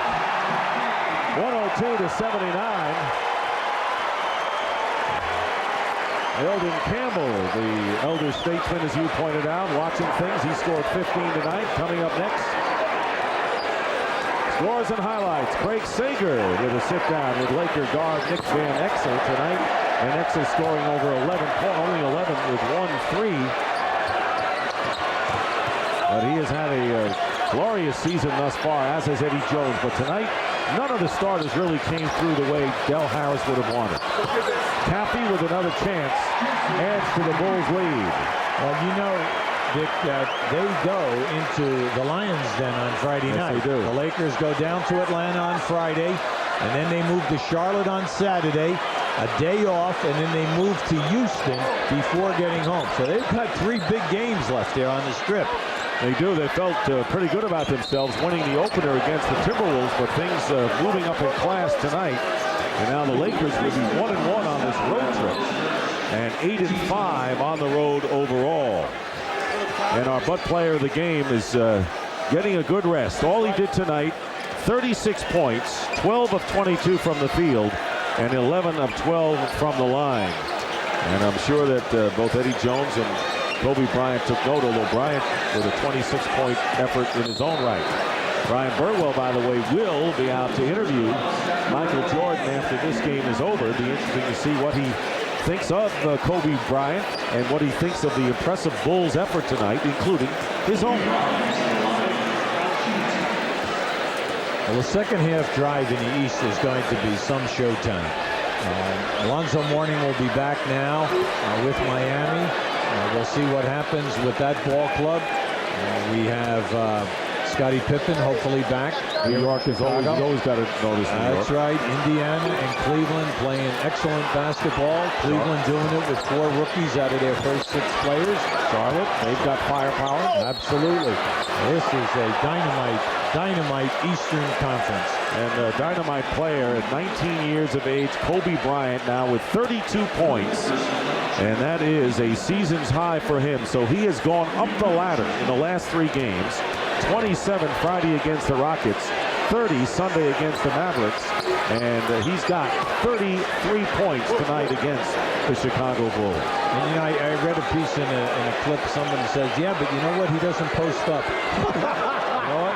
102-79. Eldon Campbell, the elder statesman, as you pointed out, watching things. He scored 15 tonight. Coming up next, scores and highlights. Craig Sager with a sit-down with Laker guard Nick Van Exel tonight. And Exel scoring over 11 points, only 11 with 1 3. But he has had a glorious season thus far, as has Eddie Jones. But tonight, none of the starters really came through the way Del Harris would have wanted. Cappy with another chance adds to the Bulls' lead. Well, you know, Dick, they go into the Lions Den on Friday night. Yes, they do. The Lakers go down to Atlanta on Friday, and then they move to Charlotte on Saturday, a day off, and then they move to Houston before getting home. So they've got 3 big games left there on the Strip. They do. They felt pretty good about themselves winning the opener against the Timberwolves, but things moving up in class tonight. And now the Lakers will be 1-1 on this road trip and 8-5 on the road overall. And our butt player of the game is getting a good rest. All he did tonight, 36 points, 12 of 22 from the field, and 11 of 12 from the line. And I'm sure that both Eddie Jones and Kobe Bryant took note, although Bryant with a 26-point effort in his own right. Brian Burwell, by the way, will be out to interview Michael Jordan after this game is over. It'll be interesting to see what he thinks of Kobe Bryant and what he thinks of the impressive Bulls effort tonight, including his own. Well, the second half drive in the East is going to be some showtime. Alonzo Mourning will be back now with Miami. We'll see what happens with that ball club. We have Scottie Pippen hopefully back. New York is always got to notice New York. That's right. Indiana and Cleveland playing excellent basketball. Cleveland doing it with 4 rookies out of their first 6 players. Charlotte, they've got firepower. Absolutely. This is a dynamite Eastern Conference. And a dynamite player at 19 years of age, Kobe Bryant, now with 32 points. And that is a season's high for him. So he has gone up the ladder in the last 3 games. 27 Friday against the Rockets, 30 Sunday against the Mavericks, and he's got 33 points tonight against the Chicago Bulls. And you know, I read a piece in a clip. Somebody says, "Yeah, but you know what? He doesn't post up." You know what?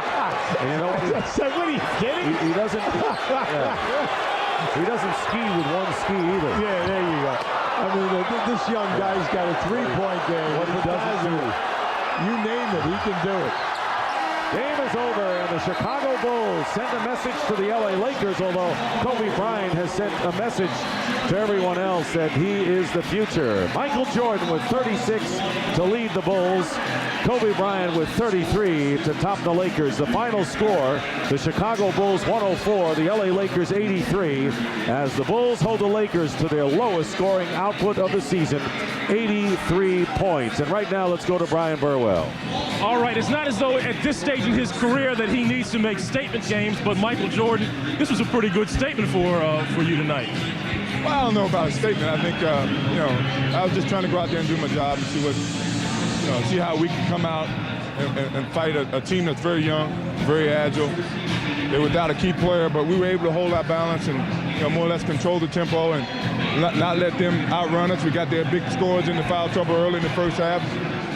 And you know what? What are you kidding? He doesn't. He doesn't ski with one ski either. Yeah, there you go. I mean, this young guy's got a 3-point game. What he doesn't do. You name it, he can do it. Game is over, and the Chicago Bulls send a message to the LA Lakers, although Kobe Bryant has sent a message to everyone else that he is the future. Michael Jordan with 36 to lead the Bulls. Kobe Bryant with 33 to top the Lakers. The final score, the Chicago Bulls 104, the LA Lakers 83, as the Bulls hold the Lakers to their lowest scoring output of the season, 83 points. And right now, let's go to Brian Burwell. All right, it's not as though at this stage in his career that he needs to make statement games, but Michael Jordan, this was a pretty good statement for you tonight. Well, I don't know about a statement. I think, you know, I was just trying to go out there and do my job and see what, you know, see how we can come out and fight a team that's very young, very agile. They're without a key player, but we were able to hold our balance and, you know, more or less control the tempo and not let them outrun us. We got their big scores in the foul trouble early in the first half.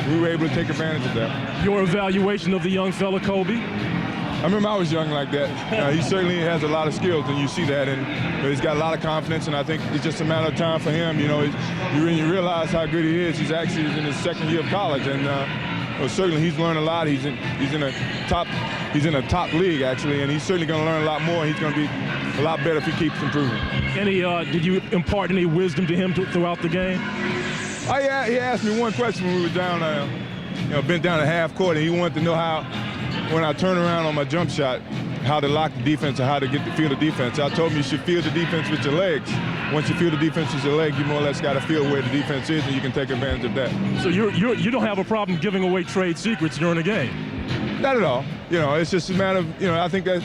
We were able to take advantage of that. Your evaluation of the young fella, Kobe? I remember I was young like that. He certainly has a lot of skills, and you see that, and you know, he's got a lot of confidence, and I think it's just a matter of time for him. You know, you realize how good he is. He's actually in his 2nd year of college, and well, certainly he's learned a lot. He's in a top league actually, and he's certainly going to learn a lot more. He's going to be a lot better if he keeps improving. Did you impart any wisdom to him throughout the game? Oh yeah, he asked me one question when we were down, you know, bent down at half court, and he wanted to know how, when I turn around on my jump shot, how to lock the defense or how to get to feel the defense. I told him you should feel the defense with your legs. Once you feel the defense with your leg, you more or less got to feel where the defense is, and you can take advantage of that. So you don't have a problem giving away trade secrets during a game? Not at all. You know, it's just a matter of, you know, I think that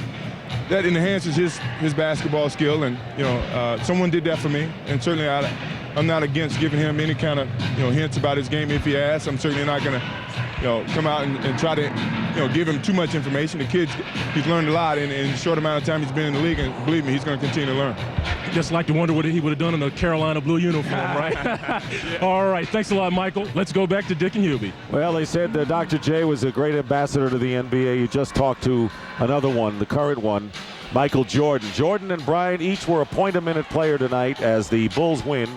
enhances his basketball skill, and you know, someone did that for me, and certainly I'm not against giving him any kind of, you know, hints about his game if he asks. I'm certainly not going to, you know, come out and try to, you know, give him too much information. The kid, he's learned a lot in a short amount of time he's been in the league, and believe me, he's going to continue to learn. Just like to wonder what he would have done in a Carolina blue uniform, right? Yeah. All right, thanks a lot, Michael. Let's go back to Dick and Hubie. Well, they said Dr. J was a great ambassador to the NBA. You just talked to another one, the current one, Michael Jordan. Jordan and Bryant each were a point-a-minute player tonight as the Bulls win.